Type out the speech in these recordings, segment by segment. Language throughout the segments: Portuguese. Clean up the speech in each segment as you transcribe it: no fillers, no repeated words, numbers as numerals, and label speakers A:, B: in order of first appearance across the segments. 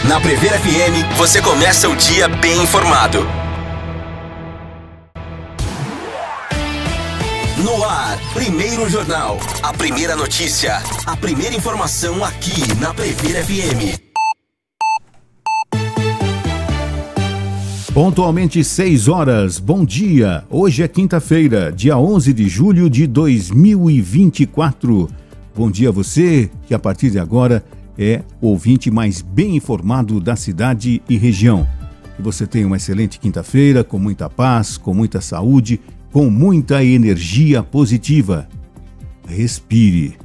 A: Na Prever FM, você começa o dia bem informado. No ar, primeiro jornal, a primeira notícia, a primeira informação aqui na Prever FM.
B: Pontualmente 6 horas, bom dia. Hoje é quinta-feira, dia 11 de julho de 2024. Bom dia a você, que a partir de agora é o ouvinte mais bem informado da cidade e região. Que você tenha uma excelente quinta-feira, com muita paz, com muita saúde, com muita energia positiva. Respire.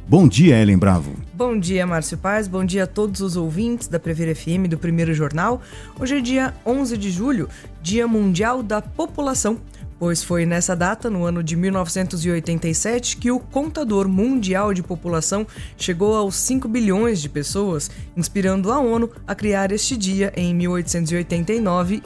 B: Bom dia, Ellen Bravo.
C: Bom dia, Márcio Paz. Bom dia a todos os ouvintes da Prever FM do Primeiro Jornal. Hoje é dia 11 de julho, Dia Mundial da População, pois foi nessa data, no ano de 1987, que o Contador Mundial de População chegou aos 5 bilhões de pessoas, inspirando a ONU a criar este dia em 1889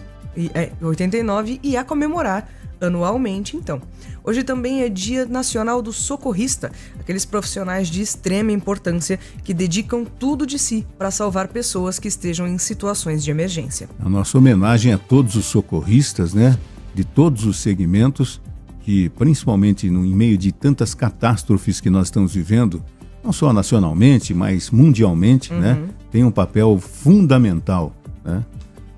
C: e a comemorar anualmente, então. Hoje também é Dia Nacional do Socorrista, aqueles profissionais de extrema importância que dedicam tudo de si para salvar pessoas que estejam em situações de emergência.
B: A nossa homenagem a todos os socorristas, né? De todos os segmentos, que principalmente em meio de tantas catástrofes que nós estamos vivendo, não só nacionalmente, mas mundialmente, né? Tem um papel fundamental, né?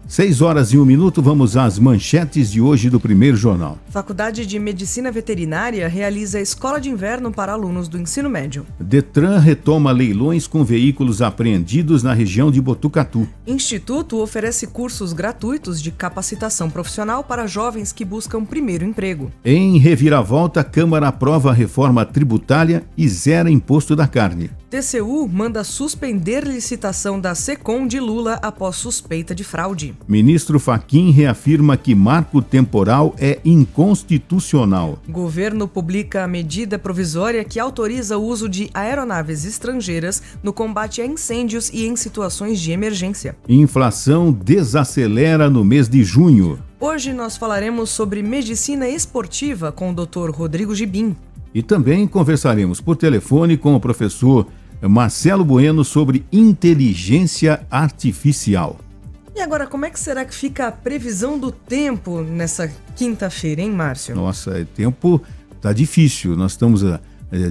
B: 6 horas e 1 minuto, vamos às manchetes de hoje do Primeiro Jornal.
C: Faculdade de Medicina Veterinária realiza escola de inverno para alunos do ensino médio.
B: Detran retoma leilões com veículos apreendidos na região de Botucatu.
C: Instituto oferece cursos gratuitos de capacitação profissional para jovens que buscam primeiro emprego.
B: Em reviravolta, Câmara aprova a reforma tributária e zera imposto da carne.
C: TCU manda suspender licitação da Secom de Lula após suspeita de fraude.
B: Ministro Fachin reafirma que marco temporal é inconstitucional.
C: Governo publica a medida provisória que autoriza o uso de aeronaves estrangeiras no combate a incêndios e em situações de emergência.
B: Inflação desacelera no mês de junho.
C: Hoje nós falaremos sobre medicina esportiva com o Dr. Rodrigo Gibim.
B: E também conversaremos por telefone com o professor Marcelo Bueno sobre inteligência artificial.
C: E agora, como é que será que fica a previsão do tempo nessa quinta-feira, hein, Márcio?
B: Nossa, o tempo tá difícil. Nós estamos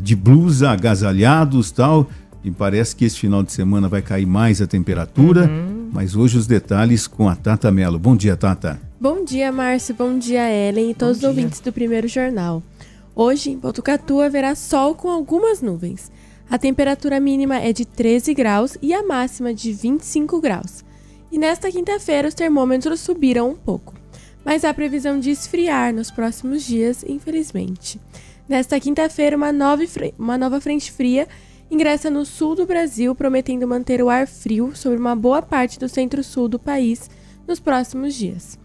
B: de blusa, agasalhados e tal, e parece que esse final de semana vai cair mais a temperatura, mas hoje os detalhes com a Tata Mello. Bom dia, Tata.
D: Bom dia, Márcio. Bom dia, Ellen e todos os ouvintes do Primeiro Jornal. Hoje, em Botucatu, haverá sol com algumas nuvens. A temperatura mínima é de 13 graus e a máxima de 25 graus. E nesta quinta-feira, os termômetros subiram um pouco. Mas há previsão de esfriar nos próximos dias, infelizmente. Nesta quinta-feira, uma nova frente fria ingressa no sul do Brasil, prometendo manter o ar frio sobre uma boa parte do centro-sul do país nos próximos dias.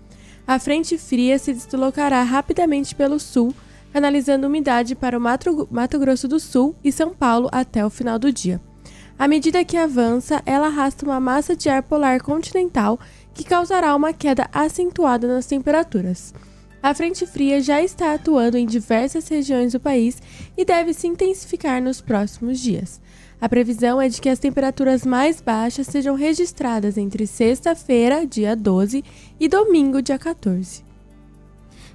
D: A frente fria se deslocará rapidamente pelo sul, canalizando umidade para o Mato Grosso do Sul e São Paulo até o final do dia. À medida que avança, ela arrasta uma massa de ar polar continental que causará uma queda acentuada nas temperaturas. A frente fria já está atuando em diversas regiões do país e deve se intensificar nos próximos dias. A previsão é de que as temperaturas mais baixas sejam registradas entre sexta-feira, dia 12, e domingo, dia 14.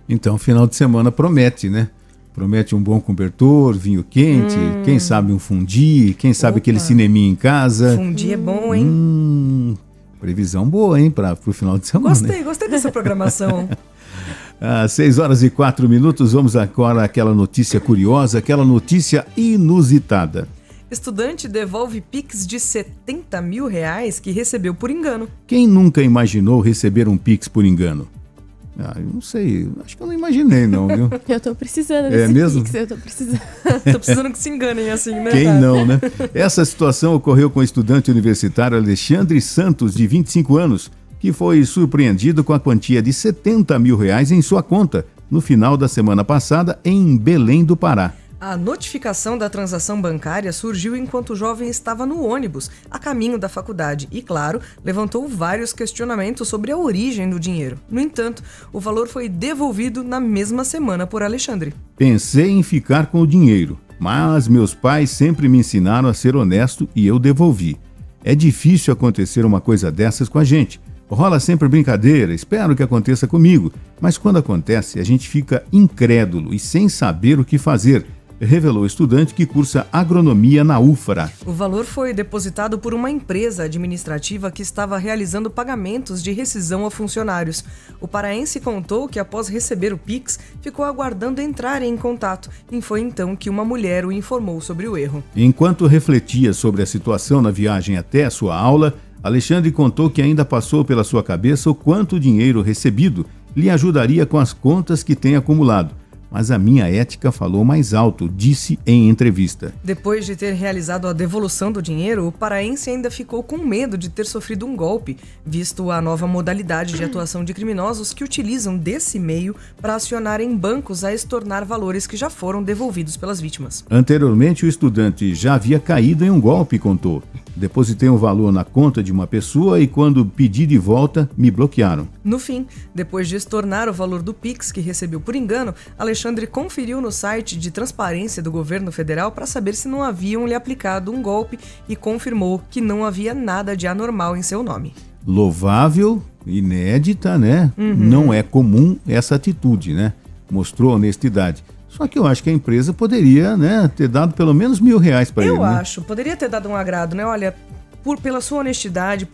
B: Então, final de semana promete, né? Promete um bom cobertor, vinho quente, quem sabe um fundi, quem sabe aquele cineminha em casa.
C: Fundi é bom, hein?
B: Previsão boa, hein, para o final de semana.
C: Gostei dessa programação.
B: Às 6 horas e 4 minutos, vamos agora àquela notícia curiosa, aquela notícia inusitada.
C: Estudante devolve Pix de R$70 mil que recebeu por engano.
B: Quem nunca imaginou receber um Pix por engano? Eu não sei, acho que eu não imaginei não, viu?
D: Eu tô precisando desse
B: mesmo?
D: Pix, eu tô precisando.
C: Tô precisando que se enganem assim, né?
B: Quem não, né? Essa situação ocorreu com o estudante universitário Alexandre Santos, de 25 anos, que foi surpreendido com a quantia de R$70 mil em sua conta, no final da semana passada, em Belém do Pará.
C: A notificação da transação bancária surgiu enquanto o jovem estava no ônibus, a caminho da faculdade e, claro, levantou vários questionamentos sobre a origem do dinheiro. No entanto, o valor foi devolvido na mesma semana por Alexandre.
B: Pensei em ficar com o dinheiro, mas meus pais sempre me ensinaram a ser honesto e eu devolvi. É difícil acontecer uma coisa dessas com a gente. Rola sempre brincadeira, espero que aconteça comigo, mas quando acontece a gente fica incrédulo e sem saber o que fazer, revelou o estudante que cursa agronomia na UFRA.
C: O valor foi depositado por uma empresa administrativa que estava realizando pagamentos de rescisão a funcionários. O paraense contou que após receber o Pix, ficou aguardando entrar em contato e foi então que uma mulher o informou sobre o erro.
B: Enquanto refletia sobre a situação na viagem até a sua aula, Alexandre contou que ainda passou pela sua cabeça o quanto o dinheiro recebido lhe ajudaria com as contas que tem acumulado. Mas a minha ética falou mais alto, disse em entrevista.
C: Depois de ter realizado a devolução do dinheiro, o paraense ainda ficou com medo de ter sofrido um golpe, visto a nova modalidade de atuação de criminosos que utilizam desse meio para acionarem bancos a estornar valores que já foram devolvidos pelas vítimas.
B: Anteriormente, o estudante já havia caído em um golpe, contou. Depositei um valor na conta de uma pessoa e quando pedi de volta, me bloquearam.
C: No fim, depois de estornar o valor do Pix que recebeu por engano, Alexandre conferiu no site de transparência do governo federal para saber se não haviam lhe aplicado um golpe e confirmou que não havia nada de anormal em seu nome.
B: Louvável, inédita, né? Não é comum essa atitude, né? Mostrou honestidade. Só que eu acho que a empresa poderia, né, ter dado pelo menos R$1.000 para ele.
C: Eu acho, poderia ter dado um agrado, né? Olha, pela sua honestidade,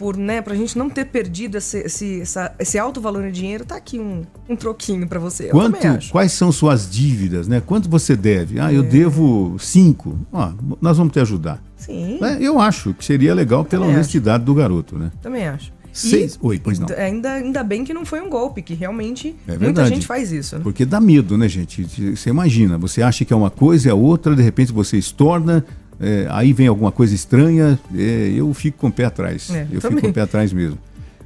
C: pra gente não ter perdido esse alto valor em dinheiro, tá aqui um troquinho pra você. Eu também acho.
B: Quais são suas dívidas, né? Quanto você deve? Eu devo 5. Nós vamos te ajudar.
C: Sim.
B: Eu acho que seria legal pela honestidade do garoto, né?
C: Também acho.
B: Oi, pois não.
C: Ainda bem que não foi um golpe, que realmente
B: muita
C: muita gente faz isso. Né?
B: Porque dá medo, né, gente? Você imagina, você acha que é uma coisa, é outra, de repente você estorna, aí vem alguma coisa estranha, eu fico com o pé atrás. Fico com o pé atrás mesmo.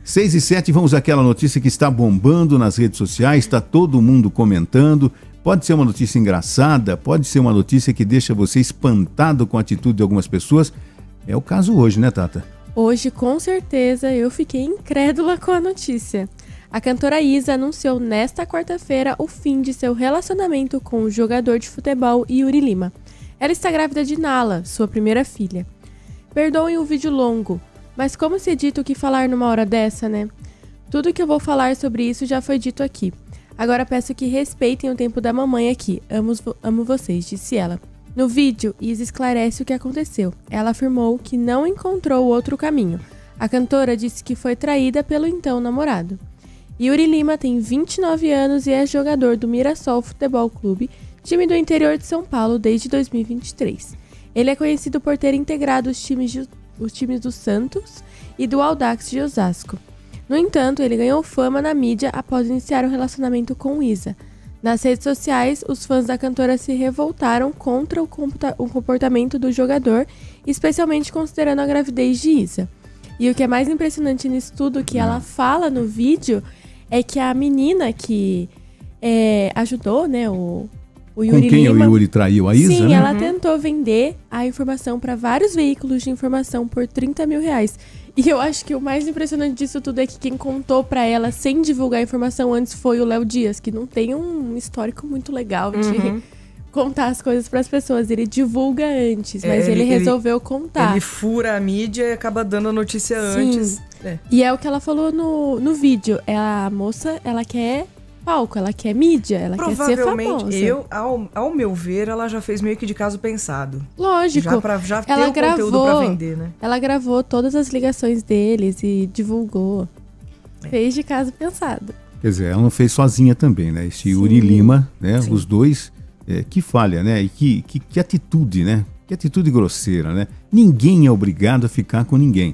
B: 6h07, vamos àquela notícia que está bombando nas redes sociais, está todo mundo comentando. Pode ser uma notícia engraçada, pode ser uma notícia que deixa você espantado com a atitude de algumas pessoas. É o caso hoje, né, Tata?
D: Hoje, com certeza, eu fiquei incrédula com a notícia. A cantora Isa anunciou nesta quarta-feira o fim de seu relacionamento com o jogador de futebol Yuri Lima. Ela está grávida de Nala, sua primeira filha. Perdoem o vídeo longo, mas como se é dito o que falar numa hora dessa, né? Tudo que eu vou falar sobre isso já foi dito aqui. Agora peço que respeitem o tempo da mamãe aqui. Amo vocês, disse ela. No vídeo, Isa esclarece o que aconteceu. Ela afirmou que não encontrou outro caminho. A cantora disse que foi traída pelo então namorado. Yuri Lima tem 29 anos e é jogador do Mirassol Futebol Clube, time do interior de São Paulo desde 2023. Ele é conhecido por ter integrado os times do Santos e do Audax de Osasco. No entanto, ele ganhou fama na mídia após iniciar um relacionamento com Isa. Nas redes sociais, os fãs da cantora se revoltaram contra o comportamento do jogador, especialmente considerando a gravidez de Isa. E o que é mais impressionante nisso tudo, que ela fala no vídeo, é que a menina que ajudou, né, o Yuri
B: Com quem
D: Lima,
B: o Yuri traiu a Isa?
D: Sim,
B: né?
D: ela tentou vender a informação para vários veículos de informação por R$30 mil. E eu acho que o mais impressionante disso tudo é que quem contou pra ela sem divulgar a informação antes foi o Léo Dias, que não tem um histórico muito legal de contar as coisas pras pessoas. Ele divulga antes, mas ele resolveu contar.
C: Ele fura a mídia e acaba dando a notícia antes.
D: E é o que ela falou no vídeo. A moça, ela quer palco, ela quer mídia, ela quer ser famosa.
C: Ao meu ver, ela já fez meio que de caso pensado.
D: Lógico.
C: Já ter o conteúdo pra vender, né?
D: Ela gravou todas as ligações deles e divulgou. Fez de caso pensado.
B: Quer dizer, ela não fez sozinha também, né? Esse Yuri Lima, né? Sim. Os dois, que falha, né? E que atitude, né? Que atitude grosseira, né? Ninguém é obrigado a ficar com ninguém.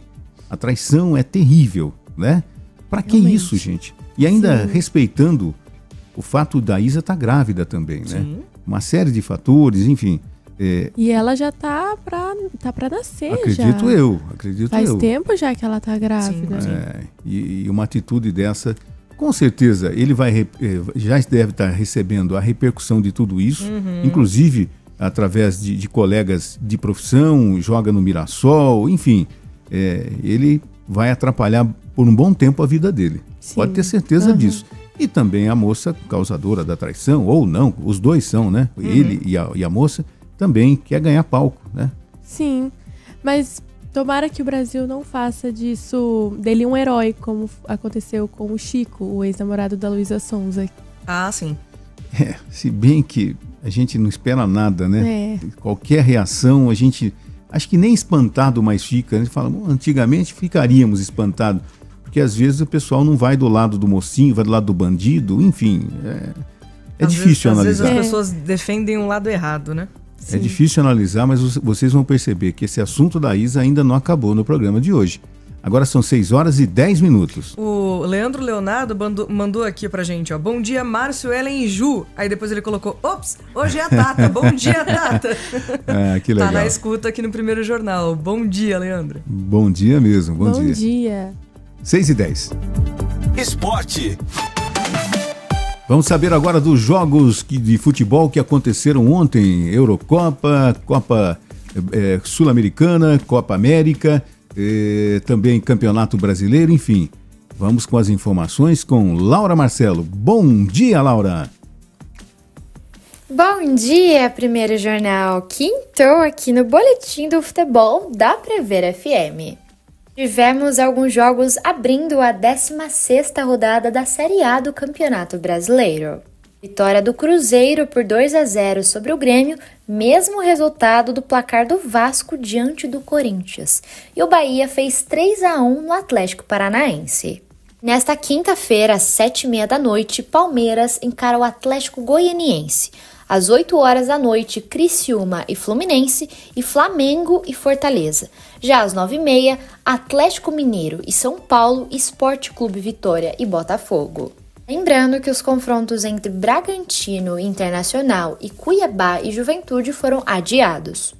B: A traição é terrível, né? Pra que isso, gente? E ainda respeitando o fato da Isa estar grávida também, né?
C: Sim.
B: Uma série de fatores, enfim.
D: E ela já tá pra nascer,
B: acredito eu.
D: Faz tempo já que ela tá grávida.
C: Sim.
B: E uma atitude dessa, com certeza, ele já deve estar recebendo a repercussão de tudo isso, inclusive através de colegas de profissão, joga no Mirassol, enfim. Ele vai atrapalhar por um bom tempo a vida dele. Sim. Pode ter certeza disso. E também a moça causadora da traição, ou não, os dois são, né? Ele e a moça também quer ganhar palco, né?
D: Sim, mas Tomara que o Brasil não faça dele um herói, como aconteceu com o Chico, o ex-namorado da Luísa Sonza.
C: Ah, sim.
B: Se bem que a gente não espera nada, né? Qualquer reação, a gente acho que nem espantado mais fica. A gente fala, antigamente ficaríamos espantados, porque às vezes o pessoal não vai do lado do mocinho, vai do lado do bandido, enfim, é difícil analisar.
C: Às vezes as pessoas defendem um lado errado, né?
B: É difícil analisar, mas vocês vão perceber que esse assunto da Isa ainda não acabou no programa de hoje. Agora são 6h10.
C: O Leandro Leonardo mandou aqui pra gente, ó. Bom dia, Márcio, Ellen e Ju. Aí depois ele colocou, ops, hoje é a Tata. Bom dia, Tata.
B: Que legal.
C: Tá na escuta aqui no Primeiro Jornal. Bom dia, Leandro.
B: Bom dia mesmo, bom dia.
D: Bom dia.
B: 6h10.
A: Esporte.
B: Vamos saber agora dos jogos de futebol que aconteceram ontem. Eurocopa, Copa Sul-Americana, Copa América... também Campeonato Brasileiro, enfim. Vamos com as informações com Laura Marcelo. Bom dia, Laura!
E: Bom dia, Primeiro Jornal. Quintou aqui no Boletim do Futebol da Prever FM. Tivemos alguns jogos abrindo a 16ª rodada da Série A do Campeonato Brasileiro. Vitória do Cruzeiro por 2-0 sobre o Grêmio, mesmo resultado do placar do Vasco diante do Corinthians. E o Bahia fez 3-1 no Atlético Paranaense. Nesta quinta-feira, às 7h30 Palmeiras encara o Atlético Goianiense. Às 8h, Criciúma e Fluminense, e Flamengo e Fortaleza. Já às 9h30, Atlético Mineiro e São Paulo, Sport Clube Vitória e Botafogo. Lembrando que os confrontos entre Bragantino Internacional e Cuiabá e Juventude foram adiados.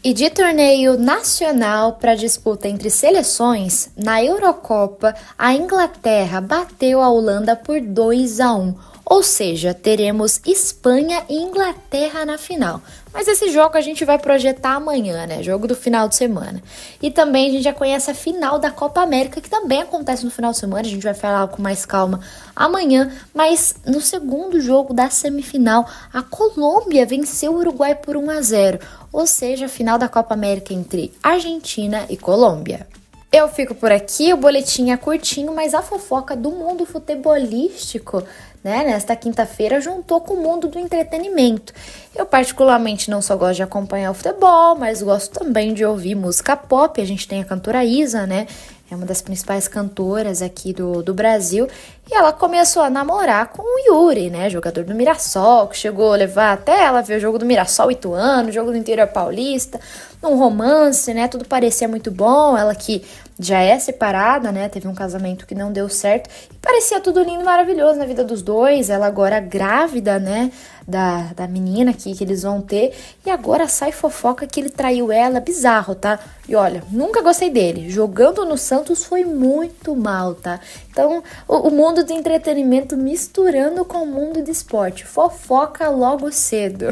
E: E de torneio nacional para disputa entre seleções, na Eurocopa, a Inglaterra bateu a Holanda por 2-1. Ou seja, teremos Espanha e Inglaterra na final. Mas esse jogo a gente vai projetar amanhã, né? Jogo do final de semana. E também a gente já conhece a final da Copa América, que também acontece no final de semana. A gente vai falar com mais calma amanhã. Mas no segundo jogo da semifinal, a Colômbia venceu o Uruguai por 1-0. Ou seja, a final da Copa América entre Argentina e Colômbia. Eu fico por aqui, o boletim é curtinho, mas a fofoca do mundo futebolístico, né, nesta quinta-feira juntou com o mundo do entretenimento. Eu particularmente não só gosto de acompanhar o futebol, mas gosto também de ouvir música pop. A gente tem a cantora Isa, né, é uma das principais cantoras aqui do Brasil, e ela começou a namorar com o Yuri, né, jogador do Mirassol, que chegou a levar até ela ver o jogo do Mirassol Ituano, jogo do interior paulista, num romance, né, tudo parecia muito bom, ela que já é separada, né, teve um casamento que não deu certo, e parecia tudo lindo e maravilhoso na vida dos dois, ela agora grávida, né, da menina que eles vão ter, e agora sai fofoca que ele traiu ela, bizarro, tá? E olha, nunca gostei dele, jogando no Santos foi muito mal, tá? Então, o mundo do entretenimento misturando com o mundo do esporte, fofoca logo cedo.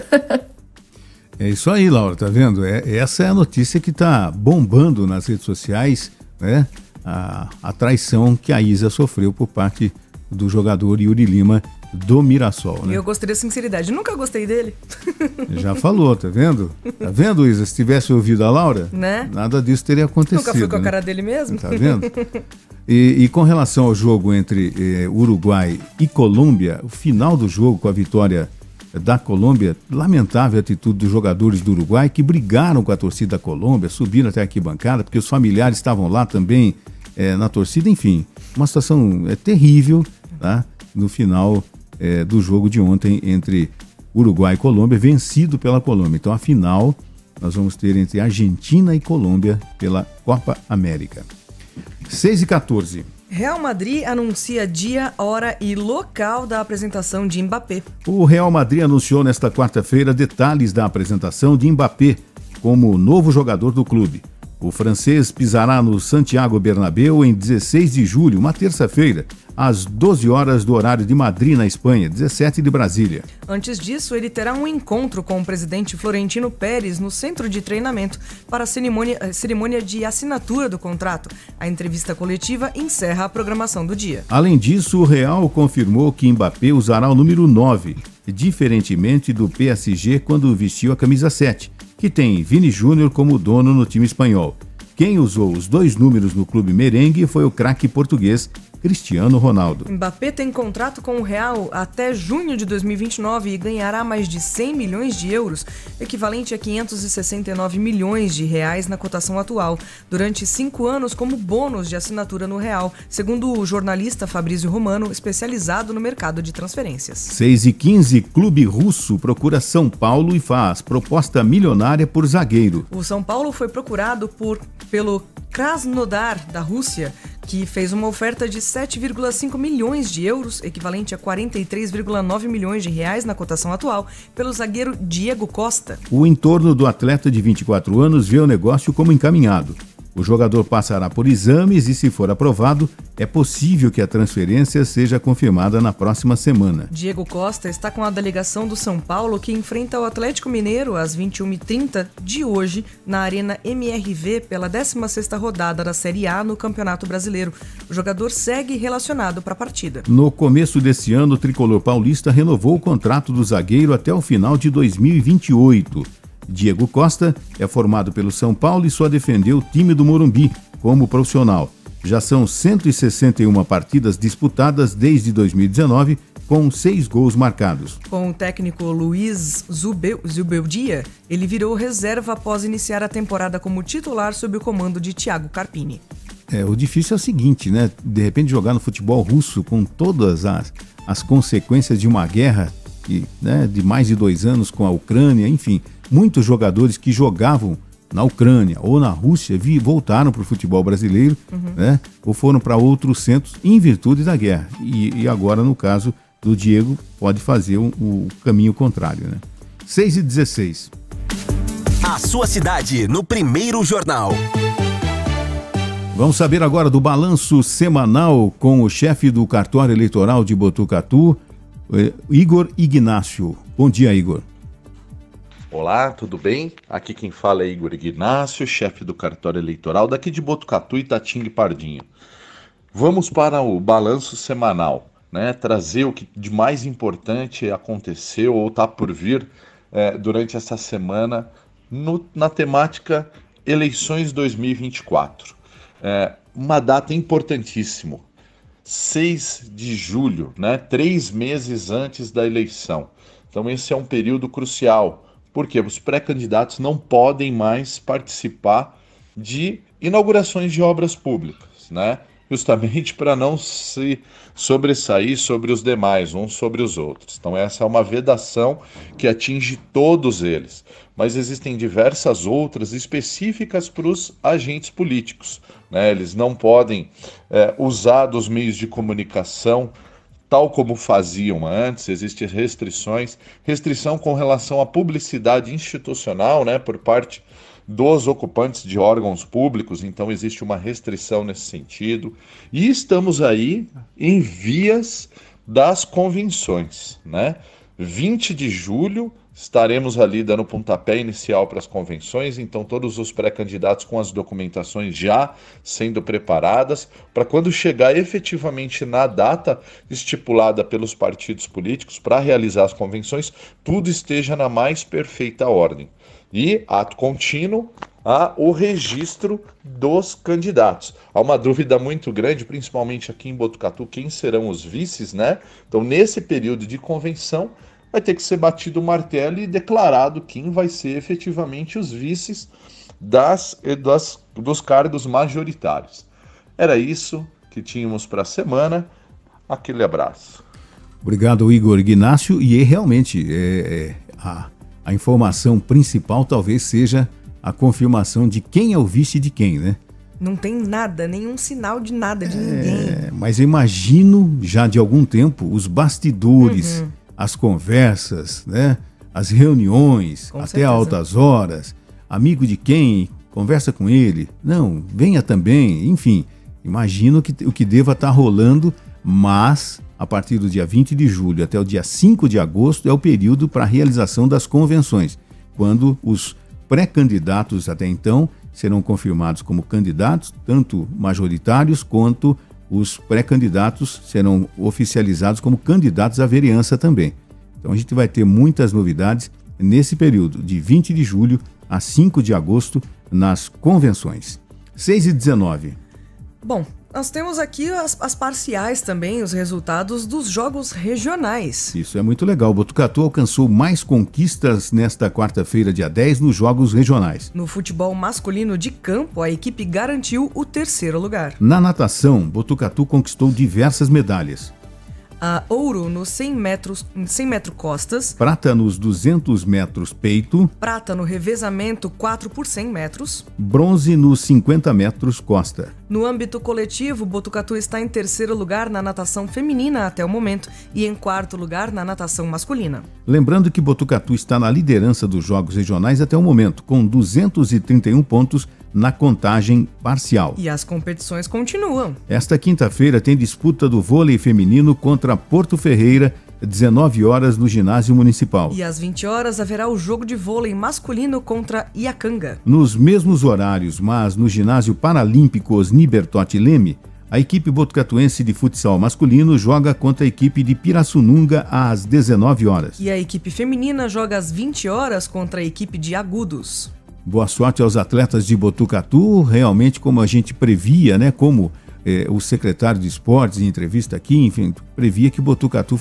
B: É isso aí, Laura, tá vendo? Essa é a notícia que tá bombando nas redes sociais, né? A traição que a Isa sofreu por parte do jogador Yuri Lima do Mirassol, né?
C: Eu gostaria de sinceridade, nunca gostei dele.
B: Já falou, tá vendo? Tá vendo, Isa? Se tivesse ouvido a Laura,
C: né?
B: Nada disso teria acontecido.
C: Nunca fui com a
B: né?
C: cara dele mesmo.
B: Tá vendo? E com relação ao jogo entre Uruguai e Colômbia, o final do jogo com a vitória da Colômbia, lamentável a atitude dos jogadores do Uruguai que brigaram com a torcida da Colômbia, subiram até a arquibancada, porque os familiares estavam lá também na torcida, enfim, uma situação terrível, tá? No final do jogo de ontem entre Uruguai e Colômbia, vencido pela Colômbia. Então a final nós vamos ter entre Argentina e Colômbia pela Copa América. 6h14.
C: Real Madrid anuncia dia, hora e local da apresentação de Mbappé.
B: O Real Madrid anunciou nesta quarta-feira detalhes da apresentação de Mbappé como novo jogador do clube. O francês pisará no Santiago Bernabéu em 16 de julho, uma terça-feira, às 12 horas do horário de Madrid, na Espanha, 17 de Brasília.
C: Antes disso, ele terá um encontro com o presidente Florentino Pérez no centro de treinamento para a cerimônia de assinatura do contrato. A entrevista coletiva encerra a programação do dia.
B: Além disso, o Real confirmou que Mbappé usará o número 9, diferentemente do PSG quando vestiu a camisa 7, que tem Vini Júnior como dono no time espanhol. Quem usou os 2 números no clube merengue foi o craque português Cristiano Ronaldo.
C: Mbappé tem contrato com o Real até junho de 2029 e ganhará mais de 100 milhões de euros, equivalente a 569 milhões de reais na cotação atual, durante 5 anos como bônus de assinatura no Real, segundo o jornalista Fabrício Romano, especializado no mercado de transferências.
B: 6h15, clube russo procura São Paulo e faz proposta milionária por zagueiro.
C: O São Paulo foi procurado pelo Krasnodar da Rússia, que fez uma oferta de 7,5 milhões de euros, equivalente a 43,9 milhões de reais na cotação atual, pelo zagueiro Diego Costa.
B: O entorno do atleta de 24 anos vê o negócio como encaminhado. O jogador passará por exames e, se for aprovado, é possível que a transferência seja confirmada na próxima semana.
C: Diego Costa está com a delegação do São Paulo, que enfrenta o Atlético Mineiro às 21h30 de hoje na Arena MRV pela 16ª rodada da Série A no Campeonato Brasileiro. O jogador segue relacionado para a partida.
B: No começo desse ano, o tricolor paulista renovou o contrato do zagueiro até o final de 2028. Diego Costa é formado pelo São Paulo e só defendeu o time do Morumbi como profissional. Já são 161 partidas disputadas desde 2019, com 6 gols marcados.
C: Com o técnico Luiz Zubeldia, ele virou reserva após iniciar a temporada como titular sob o comando de Thiago Carpini.
B: O difícil é o seguinte, né? De repente jogar no futebol russo com todas as consequências de uma guerra de mais de 2 anos com a Ucrânia, enfim. Muitos jogadores que jogavam na Ucrânia ou na Rússia voltaram para o futebol brasileiro, né? Ou foram para outros centros em virtude da guerra. E agora, no caso do Diego, pode fazer o caminho contrário, né? 6h16.
A: A sua cidade no Primeiro Jornal.
B: Vamos saber agora do balanço semanal com o chefe do cartório eleitoral de Botucatu, Igor Ignácio. Bom dia, Igor.
F: Olá, tudo bem? Aqui quem fala é Igor Ignácio, chefe do cartório eleitoral daqui de Botucatu, Itatinga e Pardinho. Vamos para o balanço semanal, né? Trazer o que de mais importante aconteceu ou está por vir durante essa semana na temática Eleições 2024. Uma data importantíssima, 6 de julho, né? 3 meses antes da eleição. Então esse é um período crucial, porque os pré-candidatos não podem mais participar de inaugurações de obras públicas, né? Justamente para não se sobressair sobre os demais, uns sobre os outros. Então essa é uma vedação que atinge todos eles. Mas existem diversas outras específicas para os agentes políticos, né? Eles não podem usar dos meios de comunicação tal como faziam antes. Existem restrição com relação à publicidade institucional, né, por parte dos ocupantes de órgãos públicos, então existe uma restrição nesse sentido. E estamos aí em vias das convenções, né? 20 de julho estaremos ali dando pontapé inicial para as convenções, então todos os pré-candidatos com as documentações já sendo preparadas, para quando chegar efetivamente na data estipulada pelos partidos políticos para realizar as convenções, tudo esteja na mais perfeita ordem. E, ato contínuo, há o registro dos candidatos. Há uma dúvida muito grande, principalmente aqui em Botucatu, quem serão os vices, né? Então, nesse período de convenção, vai ter que ser batido o martelo e declarado quem vai ser efetivamente os vices dos cargos majoritários. Era isso que tínhamos para a semana. Aquele abraço.
B: Obrigado, Igor Ignácio. E realmente, a informação principal talvez seja a confirmação de quem é o vice de quem, né?
C: Não tem nada, nenhum sinal de nada, de ninguém.
B: Mas eu imagino, já de algum tempo, os bastidores, as conversas, né? As reuniões,
C: Com
B: até
C: certeza.
B: altas horas. Amigo de quem? Conversa com ele. Não, venha também. Enfim, imagino o que deva estar rolando, mas a partir do dia 20 de julho até o dia 5 de agosto é o período para a realização das convenções, quando os pré-candidatos até então serão confirmados como candidatos, tanto majoritários quanto os pré-candidatos serão oficializados como candidatos à vereança também. Então a gente vai ter muitas novidades nesse período, de 20 de julho a 5 de agosto, nas convenções. 6h19.
C: Bom, nós temos aqui as parciais também, os resultados dos jogos regionais.
B: Isso é muito legal. O Botucatu alcançou mais conquistas nesta quarta-feira, dia 10, nos jogos regionais.
C: No futebol masculino de campo, a equipe garantiu o 3º lugar.
B: Na natação, Botucatu conquistou diversas medalhas.
C: A ouro nos 100 metros costas.
B: Prata nos 200 metros peito.
C: Prata no revezamento 4 por 100 metros.
B: Bronze nos 50 metros costa.
C: No âmbito coletivo, Botucatu está em 3º lugar na natação feminina até o momento e em 4º lugar na natação masculina.
B: Lembrando que Botucatu está na liderança dos jogos regionais até o momento, com 231 pontos na contagem parcial.
C: E as competições continuam.
B: Esta quinta-feira tem disputa do vôlei feminino contra Porto Ferreira, 19 horas no ginásio municipal.
C: E às 20 horas haverá o jogo de vôlei masculino contra Iacanga.
B: Nos mesmos horários, mas no ginásio paralímpico Osni Bertotti Leme, a equipe botucatuense de futsal masculino joga contra a equipe de Pirassununga às 19 horas.
C: E a equipe feminina joga às 20 horas contra a equipe de Agudos.
B: Boa sorte aos atletas de Botucatu, realmente como a gente previa, né? Como o secretário de esportes em entrevista aqui, enfim, previa que Botucatu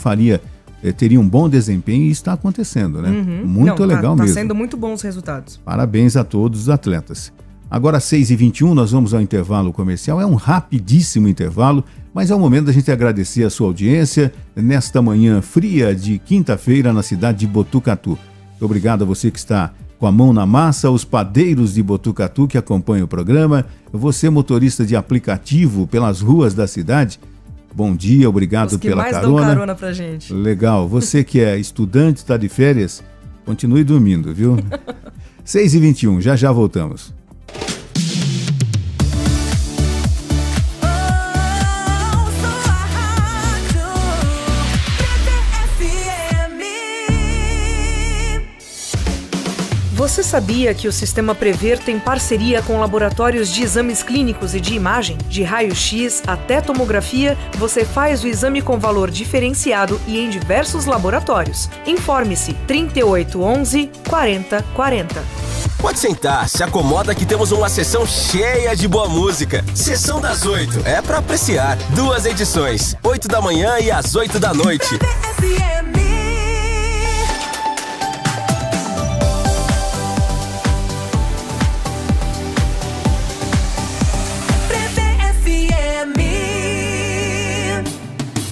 B: teria um bom desempenho e está acontecendo, né? Muito legal mesmo.
C: Está sendo muito bons os resultados.
B: Parabéns a todos os atletas. Agora, 6h21, nós vamos ao intervalo comercial. É um rapidíssimo intervalo, mas é o momento da gente agradecer a sua audiência nesta manhã fria de quinta-feira na cidade de Botucatu. Muito obrigado a você que está com a mão na massa, os padeiros de Botucatu que acompanham o programa, você motorista de aplicativo pelas ruas da cidade, bom dia, obrigado pela carona. Os que mais dão
C: carona pra gente.
B: Legal, você que é estudante, está de férias, continue dormindo, viu? 6h21, já voltamos.
C: Você sabia que o Sistema Prever tem parceria com laboratórios de exames clínicos e de imagem? De raio-x até tomografia, você faz o exame com valor diferenciado e em diversos laboratórios. Informe-se 3811 4040.
A: Pode sentar, se acomoda que temos uma sessão cheia de boa música. Sessão das 8, é pra apreciar. 2 edições, 8 da manhã e às 8 da noite.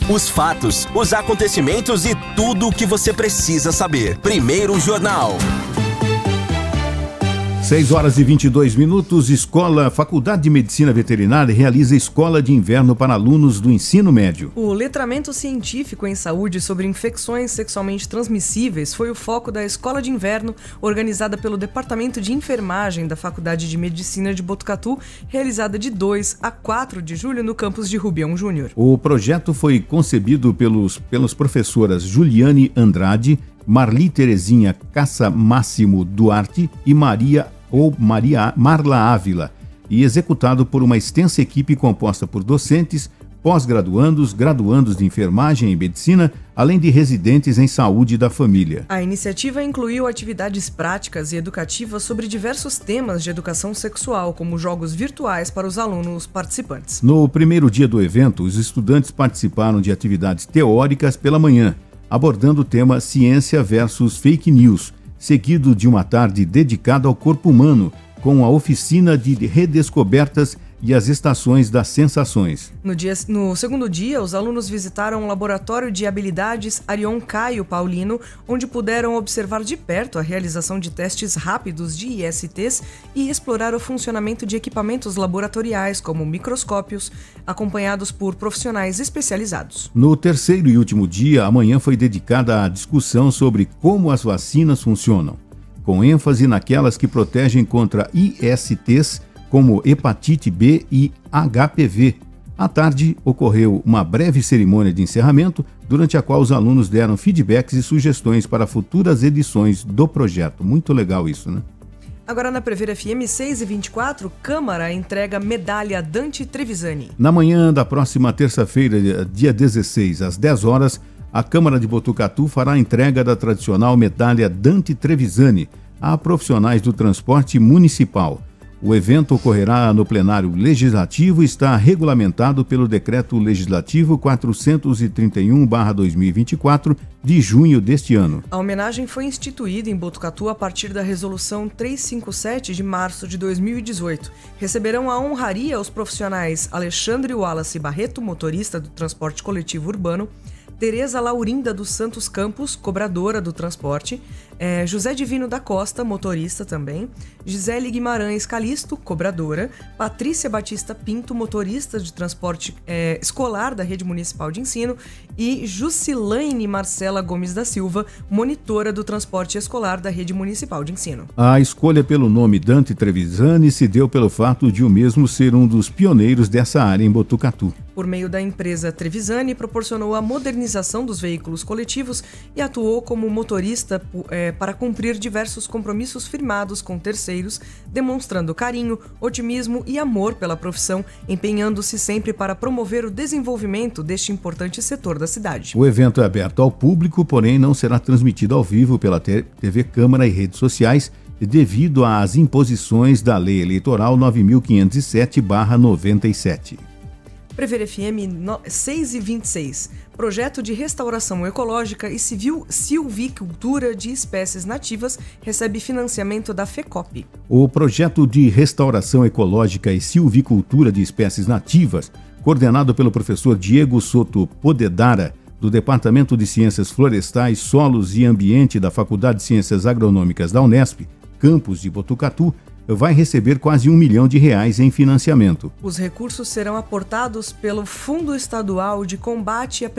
A: Os fatos, os acontecimentos e tudo o que você precisa saber. Primeiro Jornal.
B: 6h22, Faculdade de Medicina Veterinária realiza escola de inverno para alunos do ensino médio.
C: O letramento científico em saúde sobre infecções sexualmente transmissíveis foi o foco da escola de inverno organizada pelo Departamento de Enfermagem da Faculdade de Medicina de Botucatu, realizada de 2 a 4 de julho no campus de Rubião Júnior.
B: O projeto foi concebido pelas professoras Juliane Andrade, Marli Terezinha Caça Máximo Duarte e Marla Ávila, e executado por uma extensa equipe composta por docentes, pós-graduandos, graduandos de enfermagem e medicina, além de residentes em saúde da família.
C: A iniciativa incluiu atividades práticas e educativas sobre diversos temas de educação sexual, como jogos virtuais para os alunos participantes.
B: No primeiro dia do evento, os estudantes participaram de atividades teóricas pela manhã, abordando o tema Ciência versus Fake News, seguido de uma tarde dedicada ao corpo humano, com a oficina de redescobertas e as estações das sensações.
C: No segundo dia, os alunos visitaram o Laboratório de Habilidades Arion Caio Paulino, onde puderam observar de perto a realização de testes rápidos de ISTs e explorar o funcionamento de equipamentos laboratoriais, como microscópios, acompanhados por profissionais especializados.
B: No terceiro e último dia, a manhã foi dedicada à discussão sobre como as vacinas funcionam, com ênfase naquelas que protegem contra ISTs, como hepatite B e HPV. À tarde, ocorreu uma breve cerimônia de encerramento, durante a qual os alunos deram feedbacks e sugestões para futuras edições do projeto. Muito legal isso, né?
C: Agora na Prever FM 6h24, Câmara entrega medalha Dante Trevisani.
B: Na manhã da próxima terça-feira, dia 16, às 10 horas, a Câmara de Botucatu fará a entrega da tradicional medalha Dante Trevisani a profissionais do transporte municipal. O evento ocorrerá no plenário legislativo e está regulamentado pelo Decreto Legislativo 431/2024, de junho deste ano.
C: A homenagem foi instituída em Botucatu a partir da Resolução 357 de março de 2018. Receberão a honraria os profissionais Alexandre Wallace Barreto, motorista do transporte coletivo urbano, Tereza Laurinda dos Santos Campos, cobradora do transporte, José Divino da Costa, motorista também, Gisele Guimarães Calisto, cobradora, Patrícia Batista Pinto, motorista de transporte escolar da Rede Municipal de Ensino, e Jusilaine Marcela Gomes da Silva, monitora do transporte escolar da Rede Municipal de Ensino.
B: A escolha pelo nome Dante Trevisani se deu pelo fato de o mesmo ser um dos pioneiros dessa área em Botucatu.
C: Por meio da empresa Trevisani, proporcionou a modernização dos veículos coletivos e atuou como motorista para cumprir diversos compromissos firmados com terceiros, demonstrando carinho, otimismo e amor pela profissão, empenhando-se sempre para promover o desenvolvimento deste importante setor da cidade.
B: O evento é aberto ao público, porém não será transmitido ao vivo pela TV Câmara e redes sociais, devido às imposições da Lei Eleitoral 9.507/97.
C: Prever FM 6h26. Projeto de restauração ecológica e silvicultura de espécies nativas recebe financiamento da FECOP.
B: O projeto de restauração ecológica e silvicultura de espécies nativas, coordenado pelo professor Diego Soto Podedara, do Departamento de Ciências Florestais, Solos e Ambiente da Faculdade de Ciências Agronômicas da Unesp, campus de Botucatu, vai receber quase R$1 milhão em financiamento.
C: Os recursos serão aportados pelo Fundo Estadual de Combate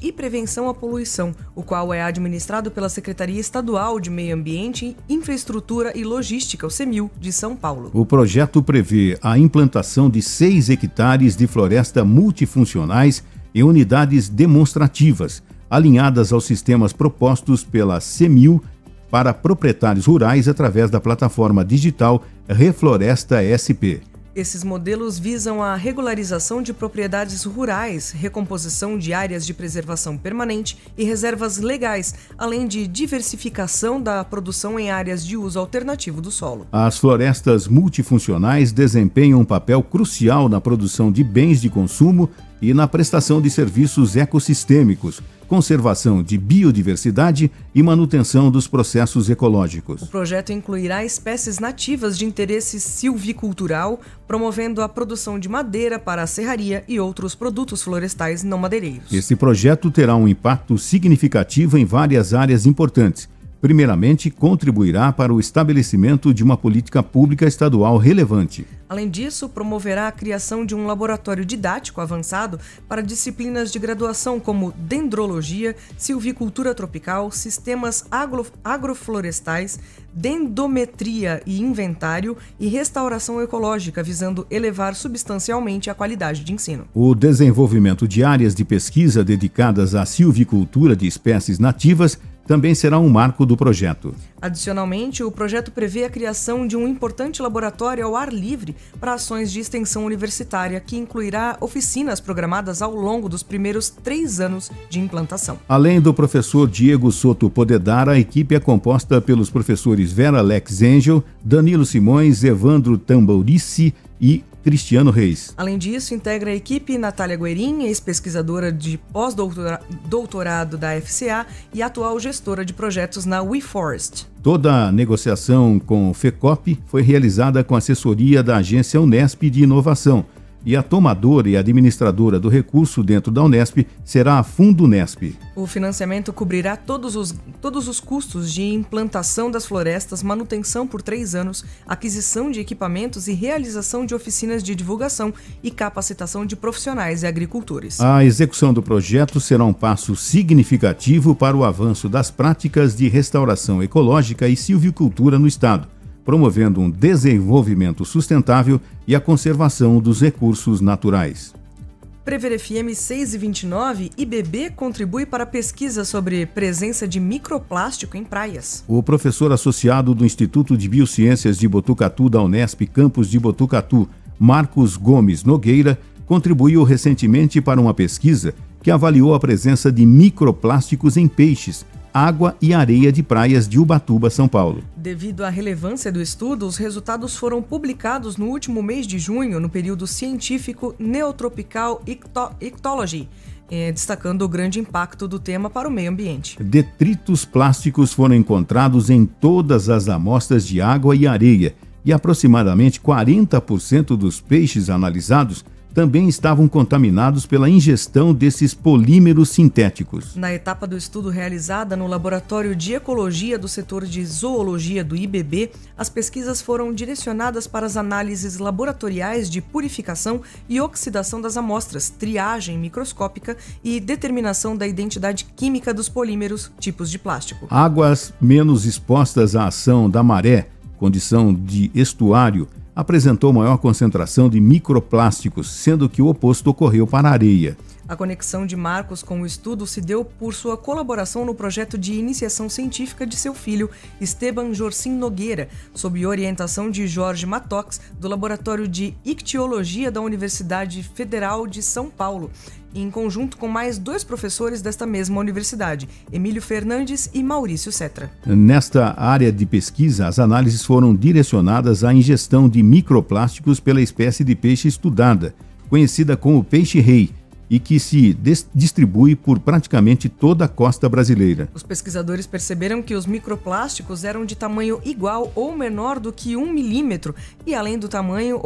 C: e Prevenção à Poluição, o qual é administrado pela Secretaria Estadual de Meio Ambiente, Infraestrutura e Logística, o CEMIL, de São Paulo.
B: O projeto prevê a implantação de 6 hectares de floresta multifuncionais e unidades demonstrativas, alinhadas aos sistemas propostos pela CEMIL, para proprietários rurais através da plataforma digital Refloresta SP.
C: Esses modelos visam a regularização de propriedades rurais, recomposição de áreas de preservação permanente e reservas legais, além de diversificação da produção em áreas de uso alternativo do solo.
B: As florestas multifuncionais desempenham um papel crucial na produção de bens de consumo e na prestação de serviços ecossistêmicos, conservação de biodiversidade e manutenção dos processos ecológicos.
C: O projeto incluirá espécies nativas de interesse silvicultural, promovendo a produção de madeira para a serraria e outros produtos florestais não madeireiros.
B: Esse projeto terá um impacto significativo em várias áreas importantes. Primeiramente, contribuirá para o estabelecimento de uma política pública estadual relevante.
C: Além disso, promoverá a criação de um laboratório didático avançado para disciplinas de graduação como dendrologia, silvicultura tropical, sistemas agroflorestais, dendometria e inventário e restauração ecológica, visando elevar substancialmente a qualidade de ensino.
B: O desenvolvimento de áreas de pesquisa dedicadas à silvicultura de espécies nativas também será um marco do projeto.
C: Adicionalmente, o projeto prevê a criação de um importante laboratório ao ar livre para ações de extensão universitária, que incluirá oficinas programadas ao longo dos primeiros 3 anos de implantação.
B: Além do professor Diego Soto Podedara, a equipe é composta pelos professores Vera Lex Angel, Danilo Simões, Evandro Tambourici e Cristiano Reis.
C: Além disso, integra a equipe Natália Guerin, ex-pesquisadora de pós-doutorado da FCA e atual gestora de projetos na WeForest.
B: Toda a negociação com o FECOP foi realizada com assessoria da Agência Unesp de Inovação, e a tomadora e administradora do recurso dentro da Unesp será a Fundunesp.
C: O financiamento cobrirá todos os custos de implantação das florestas, manutenção por 3 anos, aquisição de equipamentos e realização de oficinas de divulgação e capacitação de profissionais e agricultores.
B: A execução do projeto será um passo significativo para o avanço das práticas de restauração ecológica e silvicultura no Estado, promovendo um desenvolvimento sustentável e a conservação dos recursos naturais.
C: Prever FM 6h29, IBB contribui para a pesquisa sobre presença de microplástico em praias.
B: O professor associado do Instituto de Biociências de Botucatu da Unesp, campus de Botucatu, Marcos Gomes Nogueira, contribuiu recentemente para uma pesquisa que avaliou a presença de microplásticos em peixes, água e areia de praias de Ubatuba, São Paulo.
C: Devido à relevância do estudo, os resultados foram publicados no último mês de junho, no período científico Neotropical Ictology, destacando o grande impacto do tema para o meio ambiente.
B: Detritos plásticos foram encontrados em todas as amostras de água e areia, e aproximadamente 40% dos peixes analisados também estavam contaminados pela ingestão desses polímeros sintéticos.
C: Na etapa do estudo realizada no Laboratório de Ecologia do Setor de Zoologia do IBB, as pesquisas foram direcionadas para as análises laboratoriais de purificação e oxidação das amostras, triagem microscópica e determinação da identidade química dos polímeros, tipos de plástico.
B: Águas menos expostas à ação da maré, condição de estuário, apresentou maior concentração de microplásticos, sendo que o oposto ocorreu para a areia.
C: A conexão de Marcos com o estudo se deu por sua colaboração no projeto de iniciação científica de seu filho, Esteban Jorcin Nogueira, sob orientação de Jorge Matox, do Laboratório de Ictiologia da Universidade Federal de São Paulo, em conjunto com mais 2 professores desta mesma universidade, Emílio Fernandes e Maurício Cetra.
B: Nesta área de pesquisa, as análises foram direcionadas à ingestão de microplásticos pela espécie de peixe estudada, conhecida como peixe-rei, e que se distribui por praticamente toda a costa brasileira.
C: Os pesquisadores perceberam que os microplásticos eram de tamanho igual ou menor do que 1 milímetro, e além do tamanho,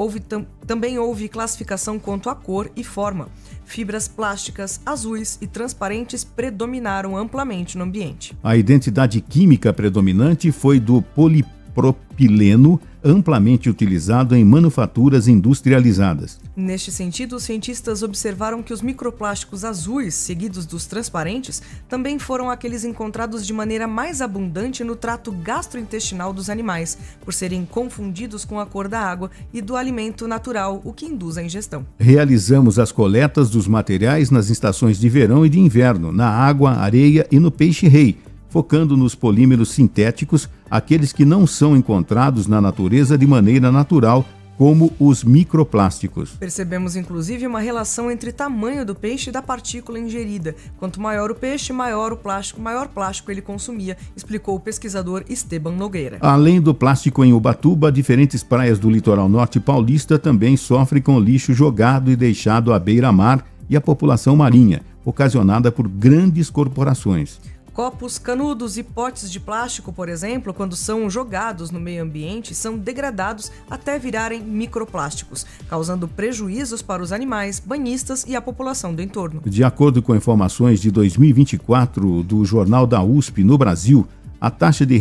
C: também houve classificação quanto à cor e forma. Fibras plásticas azuis e transparentes predominaram amplamente no ambiente.
B: A identidade química predominante foi do polipropileno, amplamente utilizado em manufaturas industrializadas.
C: Neste sentido, os cientistas observaram que os microplásticos azuis, seguidos dos transparentes, também foram aqueles encontrados de maneira mais abundante no trato gastrointestinal dos animais, por serem confundidos com a cor da água e do alimento natural, o que induz a ingestão.
B: Realizamos as coletas dos materiais nas estações de verão e de inverno, na água, areia e no peixe-rei, focando nos polímeros sintéticos, aqueles que não são encontrados na natureza de maneira natural, como os microplásticos.
C: Percebemos inclusive uma relação entre tamanho do peixe e da partícula ingerida. Quanto maior o peixe, maior plástico ele consumia, explicou o pesquisador Esteban Nogueira.
B: Além do plástico em Ubatuba, diferentes praias do litoral norte paulista também sofrem com lixo jogado e deixado à beira-mar e a população marinha, ocasionada por grandes corporações.
C: Copos, canudos e potes de plástico, por exemplo, quando são jogados no meio ambiente, são degradados até virarem microplásticos, causando prejuízos para os animais, banhistas e a população do entorno.
B: De acordo com informações de 2024 do Jornal da USP no Brasil, a taxa de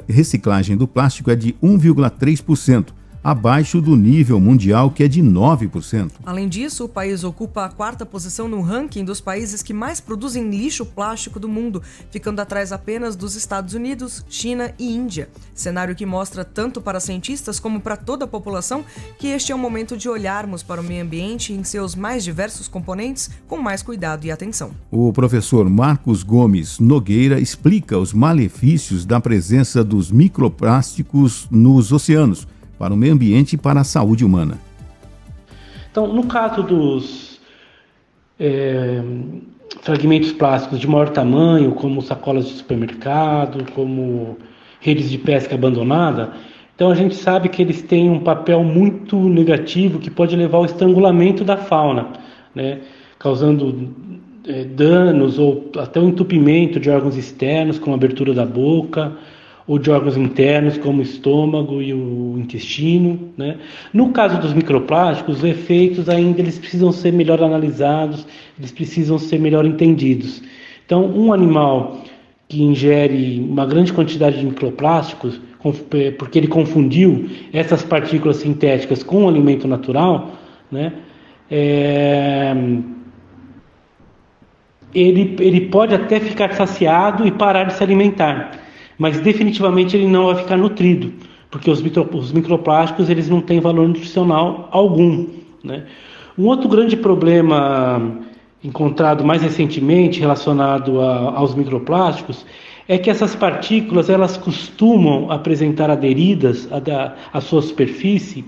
B: reciclagem do plástico é de 1,3%, abaixo do nível mundial, que é de 9%.
C: Além disso, o país ocupa a 4ª posição no ranking dos países que mais produzem lixo plástico do mundo, ficando atrás apenas dos Estados Unidos, China e Índia. Cenário que mostra tanto para cientistas como para toda a população que este é o momento de olharmos para o meio ambiente em seus mais diversos componentes com mais cuidado e atenção.
B: O professor Marcos Gomes Nogueira explica os malefícios da presença dos microplásticos nos oceanos, para o meio ambiente e para a saúde humana.
G: Então, no caso dos fragmentos plásticos de maior tamanho, como sacolas de supermercado, como redes de pesca abandonada, então a gente sabe que eles têm um papel muito negativo que pode levar ao estrangulamento da fauna, né, causando danos ou até o entupimento de órgãos externos, como a abertura da boca, ou de órgãos internos, como o estômago e o intestino, né? No caso dos microplásticos, os efeitos ainda eles precisam ser melhor analisados, eles precisam ser melhor entendidos. Então, um animal que ingere uma grande quantidade de microplásticos, porque ele confundiu essas partículas sintéticas com o alimento natural, né? Ele pode até ficar saciado e parar de se alimentar, mas definitivamente ele não vai ficar nutrido, porque os microplásticos eles não têm valor nutricional algum, né? Um outro grande problema encontrado mais recentemente relacionado aos microplásticos é que essas partículas elas costumam apresentar aderidas à sua superfície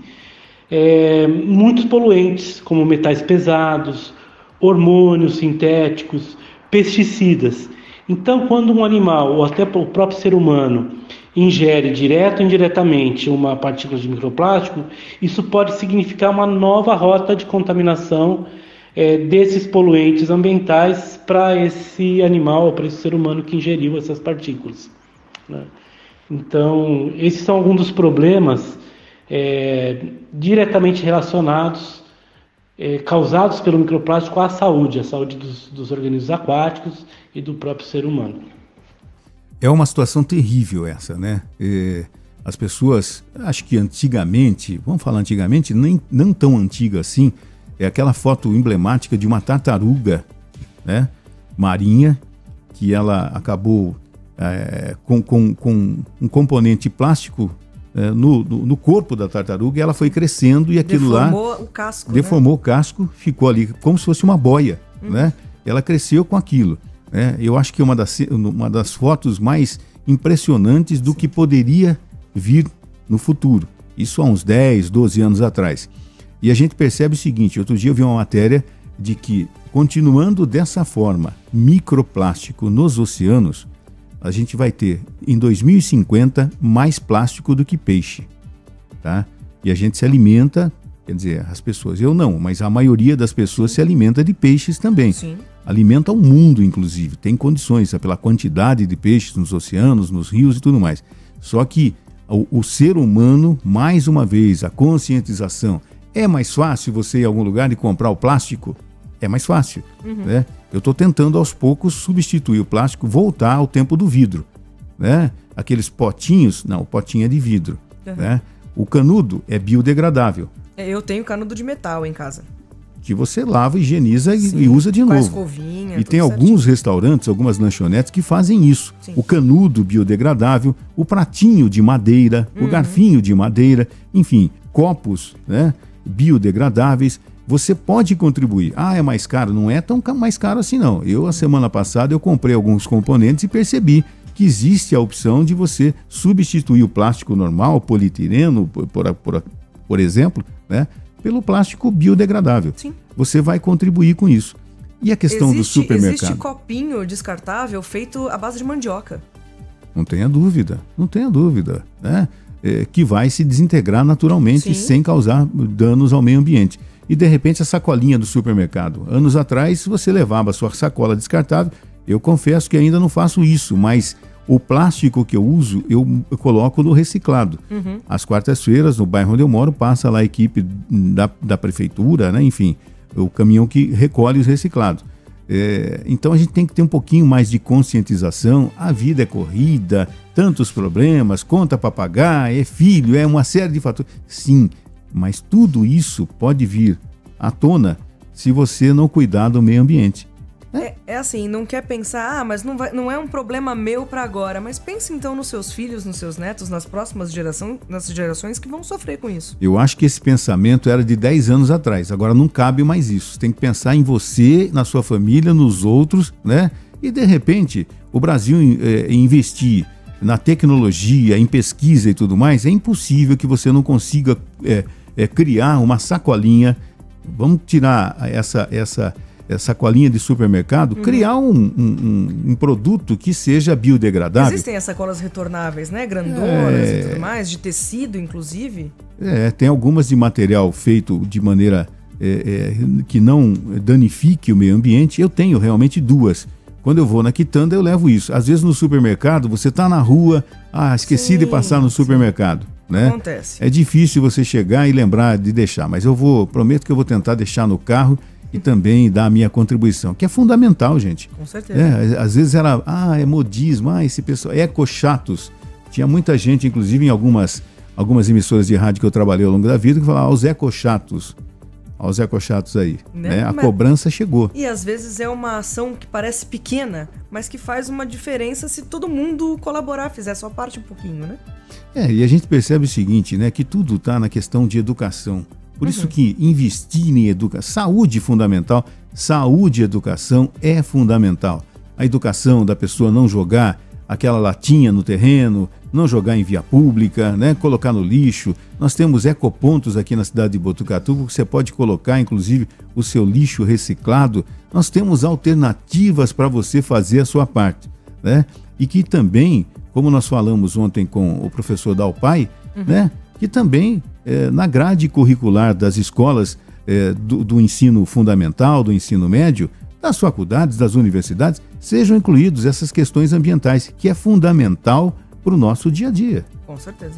G: muitos poluentes, como metais pesados, hormônios sintéticos, pesticidas. Então, quando um animal, ou até o próprio ser humano, ingere direto ou indiretamente uma partícula de microplástico, isso pode significar uma nova rota de contaminação desses poluentes ambientais para esse animal, para esse ser humano que ingeriu essas partículas, né? Então, esses são alguns dos problemas diretamente relacionados, causados pelo microplástico à saúde dos organismos aquáticos e do próprio ser humano.
B: É uma situação terrível essa, né? As pessoas, acho que antigamente, vamos falar antigamente, não tão antiga assim, é aquela foto emblemática de uma tartaruga, né, marinha, que ela acabou com um componente plástico no corpo da tartaruga, e ela foi crescendo e aquilo
C: deformou o casco,
B: deformou, né? O casco, ficou ali como se fosse uma boia, né? Ela cresceu com aquilo, né? Eu acho que é uma das fotos mais impressionantes do que poderia vir no futuro. Isso há uns 10, 12 anos atrás. E a gente percebe o seguinte, outro dia eu vi uma matéria de que, continuando dessa forma, microplástico nos oceanos, a gente vai ter, em 2050, mais plástico do que peixe, tá? E a gente se alimenta, quer dizer, as pessoas, eu não, mas a maioria das pessoas se alimenta de peixes também.
C: Sim.
B: Alimenta o mundo, inclusive, tem condições, pela quantidade de peixes nos oceanos, nos rios e tudo mais. Só que o ser humano, mais uma vez, a conscientização, é mais fácil você ir a algum lugar e comprar o plástico? É mais fácil, né? Eu estou tentando aos poucos substituir o plástico, voltar ao tempo do vidro, né? Aqueles potinhos, não, o potinho é de vidro, né? O canudo é biodegradável.
C: Eu tenho canudo de metal em casa.
B: Que você lava, higieniza e usa de novo.
C: Escovinha,
B: e tem alguns restaurantes, algumas lanchonetes que fazem isso. Sim. O canudo biodegradável, o pratinho de madeira, o garfinho de madeira, enfim, copos, né, biodegradáveis. Você pode contribuir. Ah, é mais caro? Não é tão mais caro assim não. A semana passada, eu comprei alguns componentes e percebi que existe a opção de você substituir o plástico normal, polietileno, por exemplo, né, pelo plástico biodegradável.
C: Sim.
B: Você vai contribuir com isso. E a questão do supermercado?
C: Existe copinho descartável feito à base de mandioca.
B: Não tenha dúvida, né? Que vai se desintegrar naturalmente, sem causar danos ao meio ambiente. E de repente a sacolinha do supermercado. Anos atrás você levava a sua sacola descartável. Eu confesso que ainda não faço isso, mas o plástico que eu uso, eu coloco no reciclado. Às quartas-feiras, no bairro onde eu moro, passa lá a equipe da prefeitura, né? Enfim, o caminhão que recolhe os reciclados. Então a gente tem que ter um pouquinho mais de conscientização. A vida é corrida, tantos problemas, conta para pagar, é filho, é uma série de fatores. Sim, mas tudo isso pode vir à tona se você não cuidar do meio ambiente.
C: É assim, não quer pensar, mas não é um problema meu para agora, mas pense então nos seus filhos, nos seus netos, nas próximas gerações que vão sofrer com isso.
B: Eu acho que esse pensamento era de 10 anos atrás, agora não cabe mais isso. Você tem que pensar em você, na sua família, nos outros, né? E de repente, o Brasil investir na tecnologia, em pesquisa e tudo mais, é impossível que você não consiga criar uma sacolinha. Vamos tirar essa sacolinha de supermercado, criar um produto que seja biodegradável.
C: Existem as sacolas retornáveis, né? Grandonas e tudo mais, de tecido, inclusive.
B: Tem algumas de material feito de maneira que não danifique o meio ambiente. Eu tenho realmente 2. Quando eu vou na quitanda, eu levo isso. Às vezes no supermercado, você está na rua, esqueci de passar no supermercado. Né?
C: Acontece.
B: É difícil você chegar e lembrar de deixar, mas prometo que eu vou tentar deixar no carro e também dar a minha contribuição, que é fundamental, gente.
C: Com certeza.
B: Às vezes era, é modismo, esse pessoal, ecochatos. Tinha muita gente, inclusive em algumas emissoras de rádio que eu trabalhei ao longo da vida, que falava, os ecochatos. Olha os ecochatos aí, né? A cobrança chegou.
C: E às vezes é uma ação que parece pequena, mas que faz uma diferença se todo mundo colaborar, fizer a sua parte um pouquinho, né?
B: E a gente percebe o seguinte, né? Que tudo está na questão de educação. Por isso que investir em educação, saúde fundamental, saúde e educação é fundamental. A educação da pessoa não jogar aquela latinha no terreno, não jogar em via pública, né? Colocar no lixo. Nós temos ecopontos aqui na cidade de Botucatu, que você pode colocar, inclusive, o seu lixo reciclado. Nós temos alternativas para você fazer a sua parte. né? E que também, como nós falamos ontem com o professor Dalpai, né? Que também na grade curricular das escolas do ensino fundamental, do ensino médio, das faculdades, das universidades, sejam incluídos essas questões ambientais, que é fundamental para o nosso dia a dia.
C: Com certeza.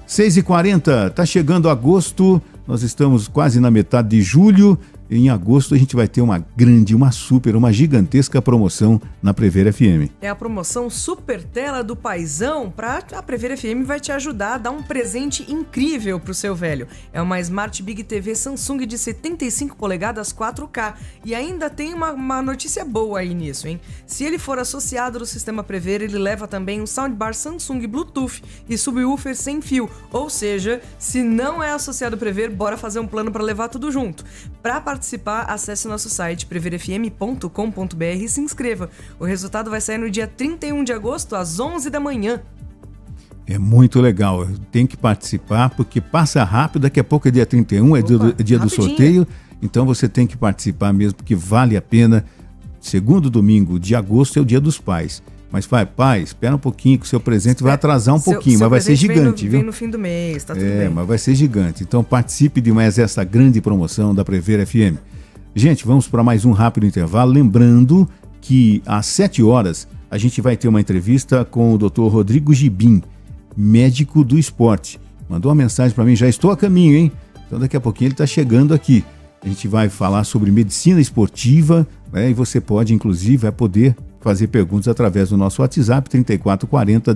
B: 6h40, está chegando agosto, nós estamos quase na metade de julho. Em agosto a gente vai ter uma gigantesca promoção na Prever FM.
C: É a promoção Super Tela do Paizão. A Prever FM vai te ajudar a dar um presente incrível pro seu velho. É uma Smart Big TV Samsung de 75 polegadas 4K. E ainda tem uma notícia boa aí nisso, hein? Se ele for associado no sistema Prever, ele leva também um soundbar Samsung Bluetooth e subwoofer sem fio. Ou seja, se não é associado Prever, bora fazer um plano para levar tudo junto. Para participar, acesse nosso site preverfm.com.br e se inscreva. O resultado vai sair no dia 31 de agosto, às 11 da manhã.
B: É muito legal, tem que participar, porque passa rápido, daqui a pouco é dia 31, é dia do sorteio, então você tem que participar mesmo, porque vale a pena. Segundo domingo de agosto é o Dia dos Pais. Mas pai, espera um pouquinho que o seu presente vai atrasar um pouquinho, mas vai ser gigante, viu?
C: Vem no fim do mês, tá tudo bem.
B: Mas vai ser gigante. Então participe de mais essa grande promoção da Prever FM. Gente, vamos para mais um rápido intervalo. Lembrando que às 7 horas a gente vai ter uma entrevista com o Dr. Rodrigo Gibim, médico do esporte. Mandou uma mensagem para mim, já estou a caminho, hein? Então daqui a pouquinho ele está chegando aqui. A gente vai falar sobre medicina esportiva, né? E você pode, inclusive, vai poder fazer perguntas através do nosso WhatsApp 3440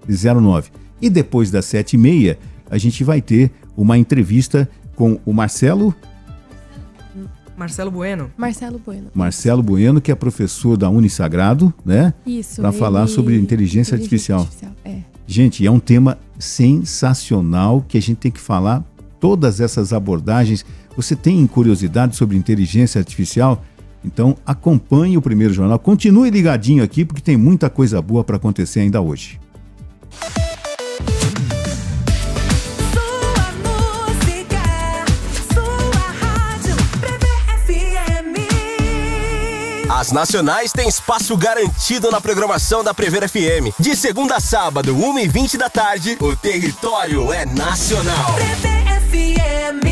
B: 1009. E depois das 7h30, a gente vai ter uma entrevista com o Marcelo
C: Bueno.
B: Marcelo Bueno, que é professor da Unisagrado, né?
D: Isso.
B: Para falar sobre inteligência artificial.
D: É.
B: Gente, é um tema sensacional que a gente tem que falar todas essas abordagens. Você tem curiosidade sobre inteligência artificial? Então acompanhe o Primeiro Jornal, continue ligadinho aqui porque tem muita coisa boa para acontecer ainda hoje.
H: Sua música, sua rádio, Prever FM.
A: As nacionais têm espaço garantido na programação da Prever FM. De segunda a sábado, 1h20 da tarde, o território é nacional.
H: Prever FM.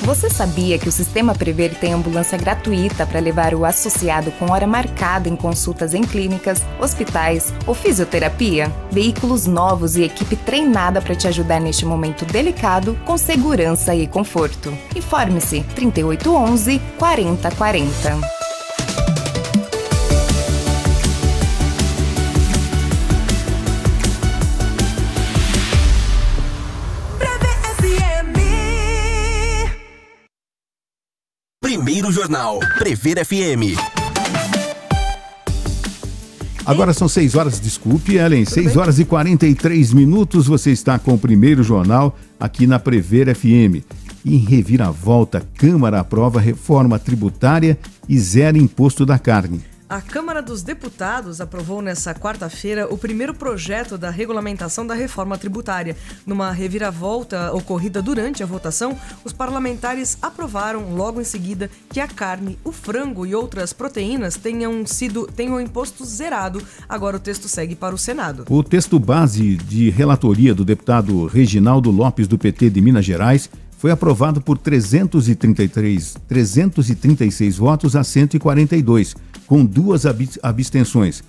I: Você sabia que o Sistema Prever tem ambulância gratuita para levar o associado com hora marcada em consultas em clínicas, hospitais ou fisioterapia? Veículos novos e equipe treinada para te ajudar neste momento delicado com segurança e conforto. Informe-se 3811 4040.
A: Primeiro Jornal, Prever FM.
B: Agora são 6 horas, desculpe, Ellen, 6 horas e 43 minutos, você está com o Primeiro Jornal aqui na Prever FM. Em reviravolta, Câmara aprova reforma tributária e zera imposto da carne.
C: A Câmara dos Deputados aprovou nesta quarta-feira o primeiro projeto da regulamentação da reforma tributária. Numa reviravolta ocorrida durante a votação, os parlamentares aprovaram logo em seguida que a carne, o frango e outras proteínas tenham o imposto zerado. Agora o texto segue para o Senado.
B: O texto base de relatoria do deputado Reginaldo Lopes, do PT de Minas Gerais, foi aprovado por 336 votos a 142, com 2 abstenções.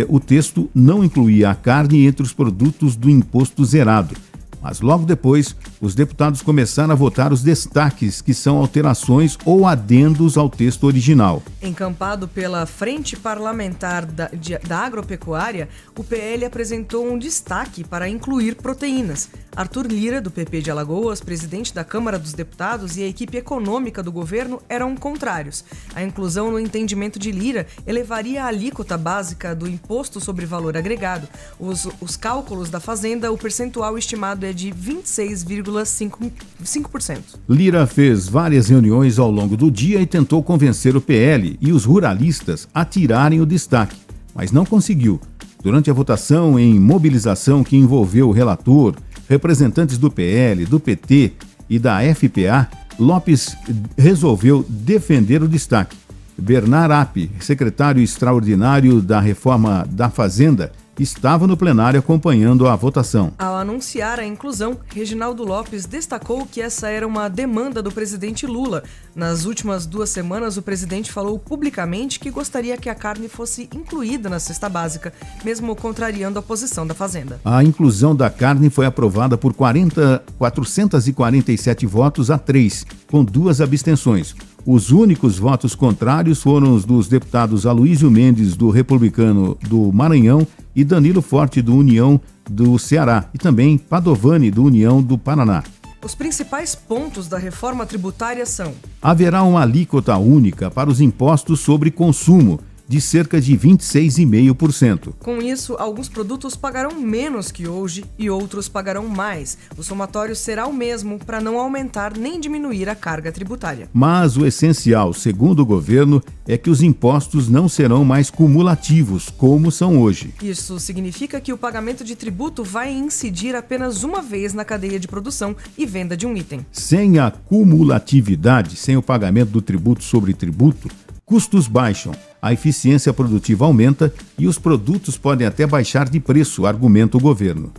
B: O texto não incluía a carne entre os produtos do imposto zerado. Mas logo depois, os deputados começaram a votar os destaques, que são alterações ou adendos ao texto original.
C: Encampado pela Frente Parlamentar da Agropecuária, o PL apresentou um destaque para incluir proteínas. Arthur Lira, do PP de Alagoas, presidente da Câmara dos Deputados, e a equipe econômica do governo eram contrários. A inclusão no entendimento de Lira elevaria a alíquota básica do imposto sobre valor agregado. Os cálculos da Fazenda, o percentual estimado é de 26,5%.
B: Lira fez várias reuniões ao longo do dia e tentou convencer o PL e os ruralistas a tirarem o destaque, mas não conseguiu. Durante a votação em mobilização que envolveu o relator, representantes do PL, do PT e da FPA, Lopes resolveu defender o destaque. Bernard App, secretário extraordinário da Reforma da Fazenda, estava no plenário acompanhando a votação.
C: Ao anunciar a inclusão, Reginaldo Lopes destacou que essa era uma demanda do presidente Lula. Nas últimas 2 semanas, o presidente falou publicamente que gostaria que a carne fosse incluída na cesta básica, mesmo contrariando a posição da Fazenda.
B: A inclusão da carne foi aprovada por 447 votos a 3, com 2 abstenções. Os únicos votos contrários foram os dos deputados Aloysio Mendes, do Republicano do Maranhão, e Danilo Forte, do União do Ceará, e também Padovani, do União do Paraná.
C: Os principais pontos da reforma tributária são:
B: haverá uma alíquota única para os impostos sobre consumo, de cerca de 26,5%.
C: Com isso, alguns produtos pagarão menos que hoje e outros pagarão mais. O somatório será o mesmo para não aumentar nem diminuir a carga tributária.
B: Mas o essencial, segundo o governo, é que os impostos não serão mais cumulativos, como são hoje.
C: Isso significa que o pagamento de tributo vai incidir apenas uma vez na cadeia de produção e venda de um item.
B: Sem a cumulatividade, sem o pagamento do tributo sobre tributo, custos baixam, a eficiência produtiva aumenta e os produtos podem até baixar de preço, argumenta o governo.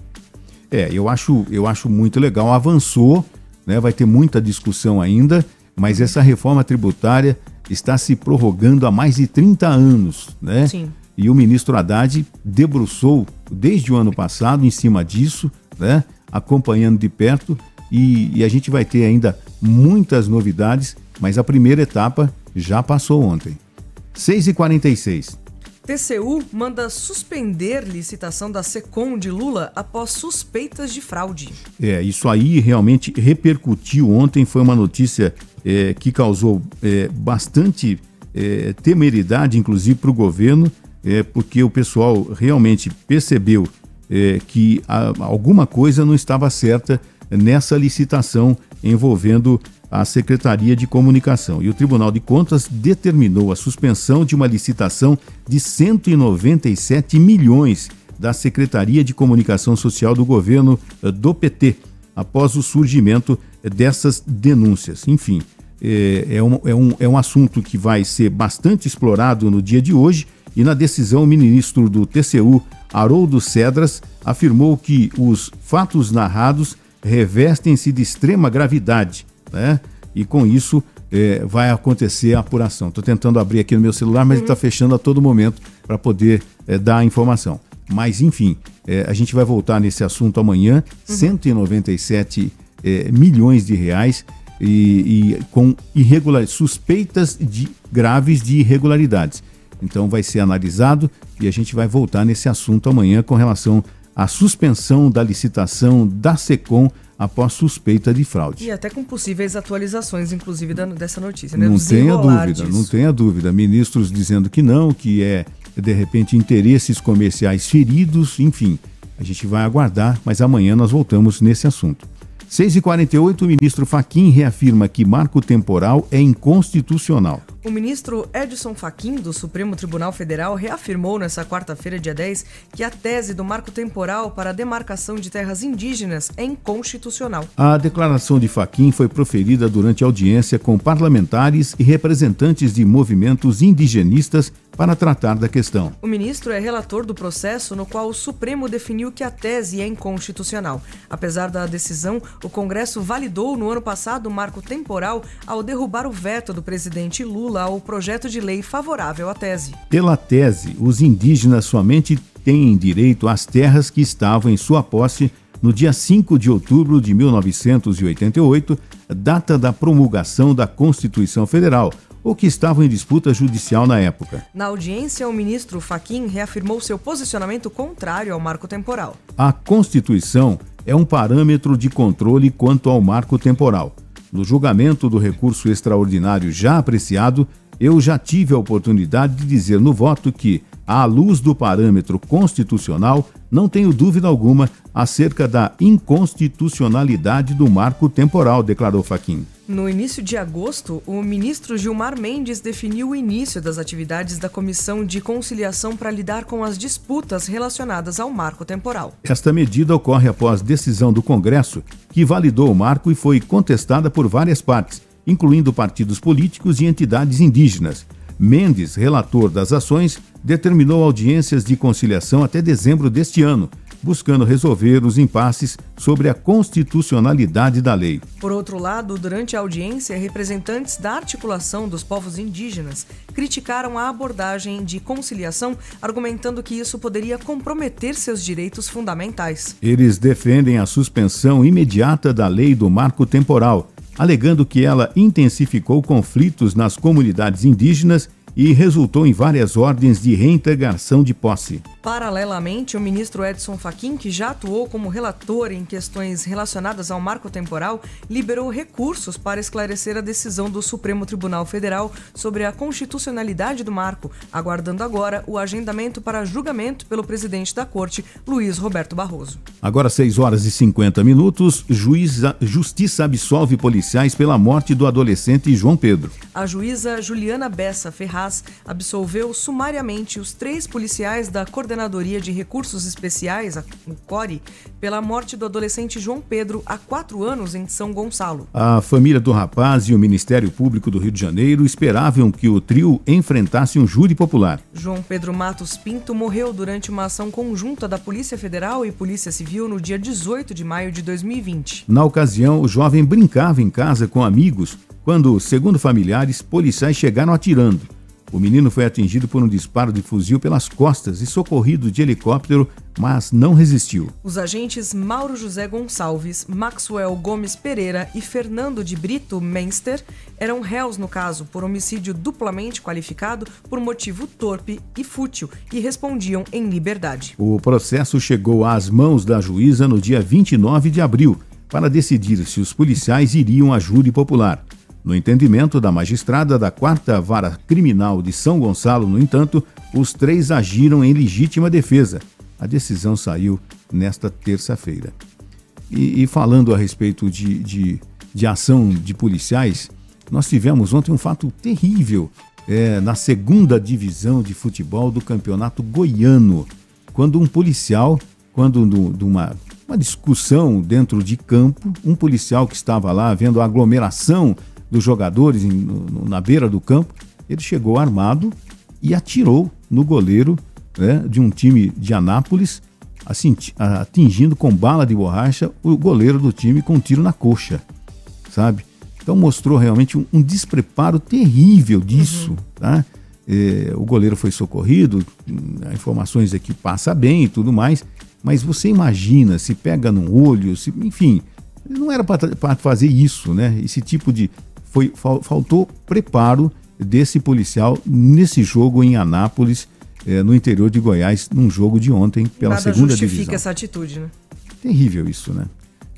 B: Eu acho muito legal, avançou, né? Vai ter muita discussão ainda, mas essa reforma tributária está se prorrogando há mais de 30 anos, né?
C: Sim.
B: E o ministro Haddad debruçou desde o ano passado em cima disso, né? Acompanhando de perto, e a gente vai ter ainda muitas novidades, mas a primeira etapa já passou ontem. 6h46.
C: TCU manda suspender licitação da Secom de Lula após suspeitas de fraude.
B: Isso aí realmente repercutiu ontem, foi uma notícia que causou bastante temeridade, inclusive para o governo, porque o pessoal realmente percebeu que alguma coisa não estava certa nessa licitação envolvendo a Secretaria de Comunicação. E o Tribunal de Contas determinou a suspensão de uma licitação de 197 milhões da Secretaria de Comunicação Social do governo do PT, após o surgimento dessas denúncias. Enfim, é um assunto que vai ser bastante explorado no dia de hoje, e na decisão o ministro do TCU, Haroldo Cedras, afirmou que os fatos narrados revestem-se de extrema gravidade, né? E com isso vai acontecer a apuração. Estou tentando abrir aqui no meu celular, mas ele está fechando a todo momento para poder dar a informação. Mas enfim, a gente vai voltar nesse assunto amanhã. 197 milhões de reais e com suspeitas graves de irregularidades. Então vai ser analisado e a gente vai voltar nesse assunto amanhã com relação à suspensão da licitação da Secom após suspeita de fraude.
C: E até com possíveis atualizações, inclusive, dessa notícia, né?
B: Não tenha dúvida. Ministros dizendo que não, que de repente, interesses comerciais feridos, enfim. A gente vai aguardar, mas amanhã nós voltamos nesse assunto. 6h48, o ministro Fachin reafirma que marco temporal é inconstitucional.
C: O ministro Edson Fachin, do Supremo Tribunal Federal, reafirmou nesta quarta-feira, dia 10, que a tese do marco temporal para a demarcação de terras indígenas é inconstitucional.
B: A declaração de Fachin foi proferida durante audiência com parlamentares e representantes de movimentos indigenistas para tratar da questão.
C: O ministro é relator do processo no qual o Supremo definiu que a tese é inconstitucional. Apesar da decisão, o Congresso validou no ano passado o marco temporal ao derrubar o veto do presidente Lula ao projeto de lei favorável à tese.
B: Pela tese, os indígenas somente têm direito às terras que estavam em sua posse no dia 5 de outubro de 1988, data da promulgação da Constituição Federal, ou que estavam em disputa judicial na época.
C: Na audiência, o ministro Fachin reafirmou seu posicionamento contrário ao marco temporal.
B: A Constituição é um parâmetro de controle quanto ao marco temporal. No julgamento do recurso extraordinário já apreciado, eu já tive a oportunidade de dizer no voto que, à luz do parâmetro constitucional, não tenho dúvida alguma acerca da inconstitucionalidade do marco temporal, declarou Fachin.
C: No início de agosto, o ministro Gilmar Mendes definiu o início das atividades da Comissão de Conciliação para lidar com as disputas relacionadas ao marco temporal.
B: Esta medida ocorre após decisão do Congresso, que validou o marco e foi contestada por várias partes, incluindo partidos políticos e entidades indígenas. Mendes, relator das ações, determinou audiências de conciliação até dezembro deste ano, buscando resolver os impasses sobre a constitucionalidade da lei.
C: Por outro lado, durante a audiência, representantes da articulação dos povos indígenas criticaram a abordagem de conciliação, argumentando que isso poderia comprometer seus direitos fundamentais.
B: Eles defendem a suspensão imediata da lei do marco temporal, alegando que ela intensificou conflitos nas comunidades indígenas e resultou em várias ordens de reintegração de posse.
C: Paralelamente, o ministro Edson Fachin, que já atuou como relator em questões relacionadas ao marco temporal, liberou recursos para esclarecer a decisão do Supremo Tribunal Federal sobre a constitucionalidade do marco, aguardando agora o agendamento para julgamento pelo presidente da Corte, Luiz Roberto Barroso.
B: Agora 6h50, Justiça absolve policiais pela morte do adolescente João Pedro.
C: A juíza Juliana Bessa Ferraz absolveu sumariamente os 3 policiais da Coordenadoria de Recursos Especiais, o CORE, pela morte do adolescente João Pedro há 4 anos em São Gonçalo.
B: A família do rapaz e o Ministério Público do Rio de Janeiro esperavam que o trio enfrentasse um júri popular.
C: João Pedro Matos Pinto morreu durante uma ação conjunta da Polícia Federal e Polícia Civil no dia 18 de maio de 2020.
B: Na ocasião, o jovem brincava em casa com amigos quando, segundo familiares, policiais chegaram atirando. O menino foi atingido por um disparo de fuzil pelas costas e socorrido de helicóptero, mas não resistiu.
C: Os agentes Mauro José Gonçalves, Maxwell Gomes Pereira e Fernando de Brito Menster eram réus no caso por homicídio duplamente qualificado por motivo torpe e fútil e respondiam em liberdade.
B: O processo chegou às mãos da juíza no dia 29 de abril para decidir se os policiais iriam a júri popular. No entendimento da magistrada da 4ª Vara Criminal de São Gonçalo, no entanto, os 3 agiram em legítima defesa. A decisão saiu nesta terça-feira. E falando a respeito de ação de policiais, nós tivemos ontem um fato terrível na 2ª divisão de futebol do Campeonato Goiano, quando um policial, de uma discussão dentro de campo, um policial que estava lá vendo a aglomeração dos jogadores na beira do campo, ele chegou armado e atirou no goleiro de um time de Anápolis, assim, atingindo com bala de borracha o goleiro do time com um tiro na coxa, sabe? Então mostrou realmente um despreparo terrível disso, tá? O goleiro foi socorrido, informações aqui passa bem e tudo mais, mas você imagina, se pega num olho, enfim, não era para fazer isso, né? Esse tipo de... Faltou preparo desse policial nesse jogo em Anápolis, no interior de Goiás, num jogo de ontem pela 2ª divisão.
C: Nada justifica essa atitude, né?
B: Terrível isso, né?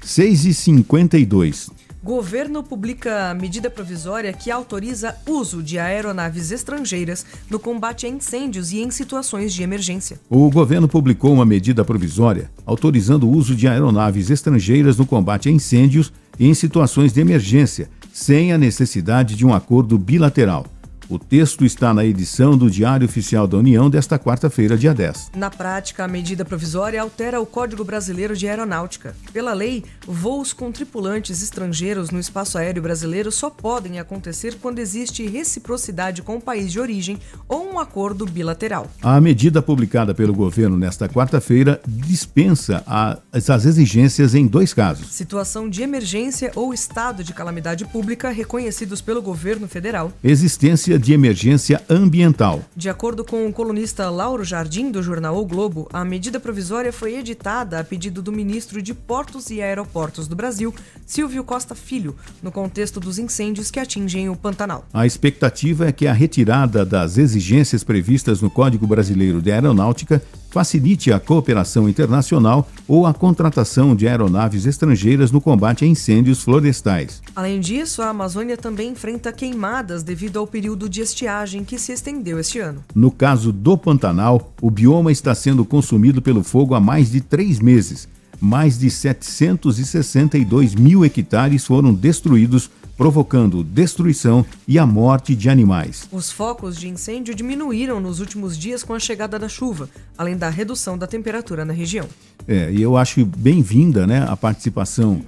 B: 6h52.
C: Governo publica medida provisória que autoriza uso de aeronaves estrangeiras no combate a incêndios e em situações de emergência.
B: O governo publicou uma medida provisória autorizando o uso de aeronaves estrangeiras no combate a incêndios e em situações de emergência, sem a necessidade de um acordo bilateral. O texto está na edição do Diário Oficial da União desta quarta-feira, dia 10.
C: Na prática, a medida provisória altera o Código Brasileiro de Aeronáutica. Pela lei, voos com tripulantes estrangeiros no espaço aéreo brasileiro só podem acontecer quando existe reciprocidade com o país de origem ou um acordo bilateral.
B: A medida publicada pelo governo nesta quarta-feira dispensa as exigências em 2 casos.
C: Situação de emergência ou estado de calamidade pública reconhecidos pelo governo federal.
B: Existência de emergência ambiental.
C: De acordo com o colunista Lauro Jardim, do jornal O Globo, a medida provisória foi editada a pedido do ministro de Portos e Aeroportos do Brasil, Silvio Costa Filho, no contexto dos incêndios que atingem o Pantanal.
B: A expectativa é que a retirada das exigências previstas no Código Brasileiro de Aeronáutica facilite a cooperação internacional ou a contratação de aeronaves estrangeiras no combate a incêndios florestais.
C: Além disso, a Amazônia também enfrenta queimadas devido ao período de estiagem que se estendeu este ano.
B: No caso do Pantanal, o bioma está sendo consumido pelo fogo há mais de 3 meses. Mais de 762 mil hectares foram destruídos, provocando destruição e a morte de animais.
C: Os focos de incêndio diminuíram nos últimos dias com a chegada da chuva, além da redução da temperatura na região.
B: E eu acho bem-vinda, né, a participação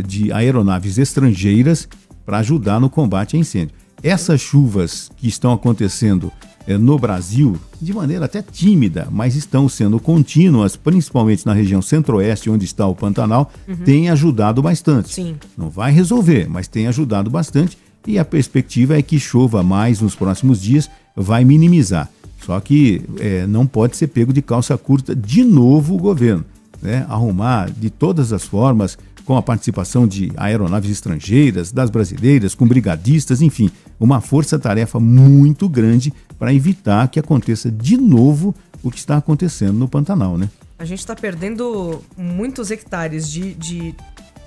B: de aeronaves estrangeiras para ajudar no combate a incêndio. Essas chuvas que estão acontecendo no Brasil, de maneira até tímida, mas estão sendo contínuas, principalmente na região centro-oeste, onde está o Pantanal, tem ajudado bastante.
C: Sim.
B: Não vai resolver, mas tem ajudado bastante e a perspectiva é que chova mais nos próximos dias, vai minimizar. Só que não pode ser pego de calça curta de novo o governo, né? Arrumar de todas as formas, com a participação de aeronaves estrangeiras, das brasileiras, com brigadistas, enfim, uma força-tarefa muito grande para evitar que aconteça de novo o que está acontecendo no Pantanal, né?
C: A gente está perdendo muitos hectares de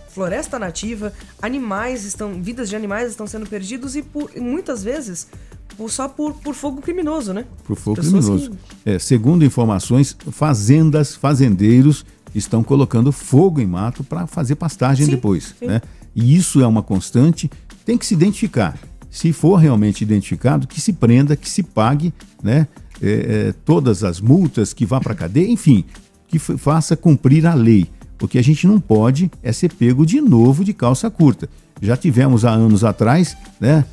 C: floresta nativa, vidas de animais estão sendo perdidos e muitas vezes só por fogo criminoso, né?
B: Por fogo criminoso. Segundo informações, fazendeiros estão colocando fogo em mato para fazer pastagem depois, né? E isso é uma constante, tem que se identificar. Se for realmente identificado, que se prenda, que se pague, né? Todas as multas, que vá para a cadeia, enfim, que faça cumprir a lei. Porque a gente não pode ser pego de novo de calça curta. Já tivemos há anos atrás, né?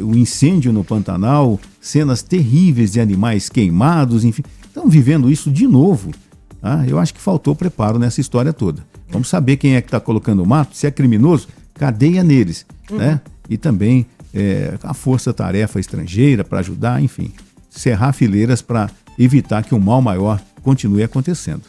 B: O incêndio no Pantanal, cenas terríveis de animais queimados, enfim. Estão vivendo isso de novo. Eu acho que faltou preparo nessa história toda. Vamos saber quem é que está colocando o mato, se é criminoso, cadeia neles, né? E também a força-tarefa estrangeira para ajudar, enfim, cerrar fileiras para evitar que um mal maior continue acontecendo.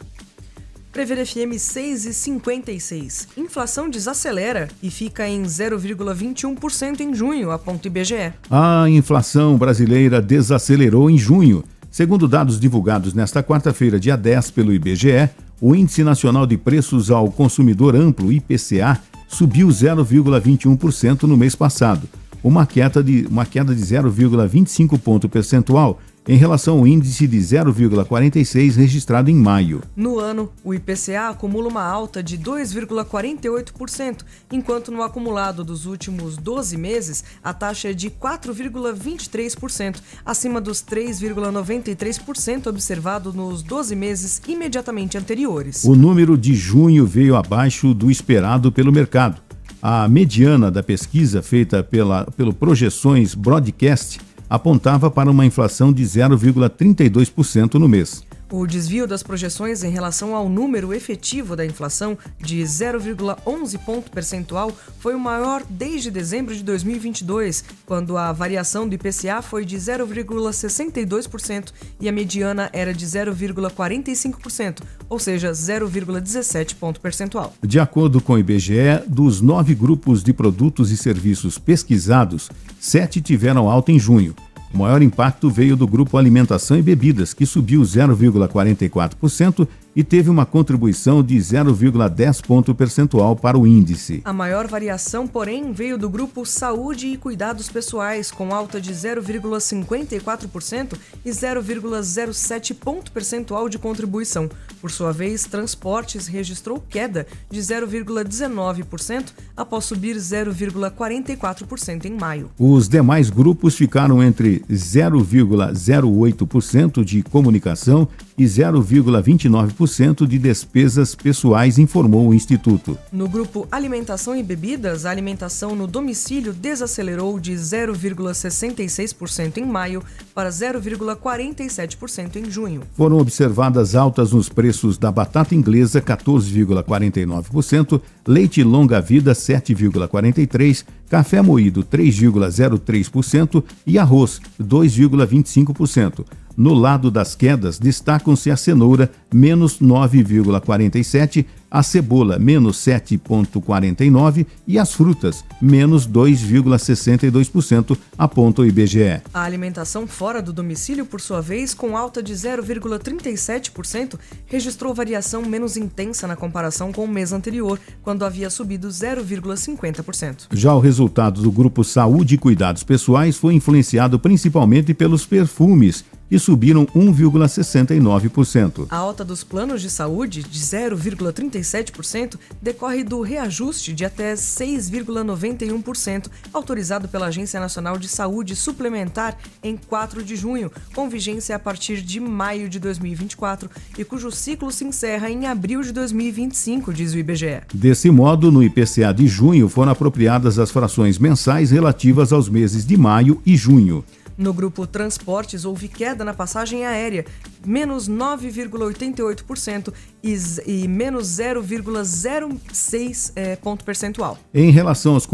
C: Prever FM 6,56. Inflação desacelera e fica em 0,21% em junho, aponta o IBGE.
B: A inflação brasileira desacelerou em junho. Segundo dados divulgados nesta quarta-feira, dia 10, pelo IBGE, o Índice Nacional de Preços ao Consumidor Amplo, IPCA, subiu 0,21% no mês passado, uma queda de 0,25 ponto percentual em relação ao índice de 0,46 registrado em maio.
C: No ano, o IPCA acumula uma alta de 2,48%, enquanto no acumulado dos últimos 12 meses, a taxa é de 4,23%, acima dos 3,93% observado nos 12 meses imediatamente anteriores.
B: O número de junho veio abaixo do esperado pelo mercado. A mediana da pesquisa feita pelo Projeções Broadcast apontava para uma inflação de 0,32% no mês.
C: O desvio das projeções em relação ao número efetivo da inflação, de 0,11 ponto percentual, foi o maior desde dezembro de 2022, quando a variação do IPCA foi de 0,62% e a mediana era de 0,45%, ou seja, 0,17 ponto percentual.
B: De acordo com o IBGE, dos 9 grupos de produtos e serviços pesquisados, 7 tiveram alta em junho. O maior impacto veio do grupo Alimentação e Bebidas, que subiu 0,44% e teve uma contribuição de 0,10 ponto percentual para o índice.
C: A maior variação, porém, veio do grupo Saúde e Cuidados Pessoais, com alta de 0,54% e 0,07 ponto percentual de contribuição. Por sua vez, Transportes registrou queda de 0,19% após subir 0,44% em maio.
B: Os demais grupos ficaram entre 0,08% de comunicação e 0,29% de despesas pessoais, informou o Instituto.
C: No grupo Alimentação e Bebidas, a alimentação no domicílio desacelerou de 0,66% em maio para 0,47% em junho.
B: Foram observadas altas nos preços da batata inglesa, 14,49%, leite longa-vida, 7,43%, café moído, 3,03% e arroz, 2,25%. No lado das quedas, destacam-se a cenoura, menos 9,47%, a cebola, menos 7,49% e as frutas, menos 2,62%, aponta o IBGE.
C: A alimentação fora do domicílio, por sua vez, com alta de 0,37%, registrou variação menos intensa na comparação com o mês anterior, quando havia subido 0,50%.
B: Já o resultado do grupo Saúde e Cuidados Pessoais foi influenciado principalmente pelos perfumes, que subiram 1,69%.
C: A alta dos planos de saúde, de 0,35%, 0,97% decorre do reajuste de até 6,91%, autorizado pela Agência Nacional de Saúde Suplementar em 4 de junho, com vigência a partir de maio de 2024 e cujo ciclo se encerra em abril de 2025, diz o IBGE.
B: Desse modo, no IPCA de junho foram apropriadas as frações mensais relativas aos meses de maio e junho.
C: No grupo Transportes, houve queda na passagem aérea, menos 9,88% e menos 0,06 ponto percentual.
B: Em relação aos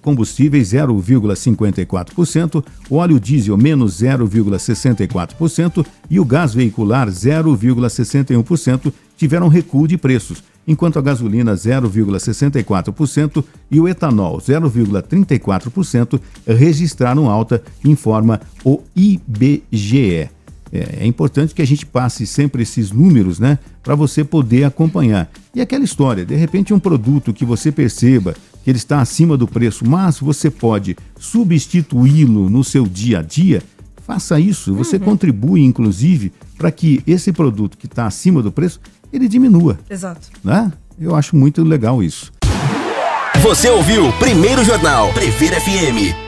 B: combustíveis, 0,54%, o óleo diesel, menos 0,64% e o gás veicular, 0,61%, tiveram recuo de preços, enquanto a gasolina 0,64% e o etanol 0,34% registraram alta, informa o IBGE. É importante que a gente passe sempre esses números, né, para você poder acompanhar. E aquela história, de repente um produto que você perceba que ele está acima do preço, mas você pode substituí-lo no seu dia a dia, faça isso. Você contribui, inclusive, para que esse produto que está acima do preço, ele diminua.
C: Exato.
B: Né? Eu acho muito legal isso.
A: Você ouviu Primeiro Jornal Prever FM.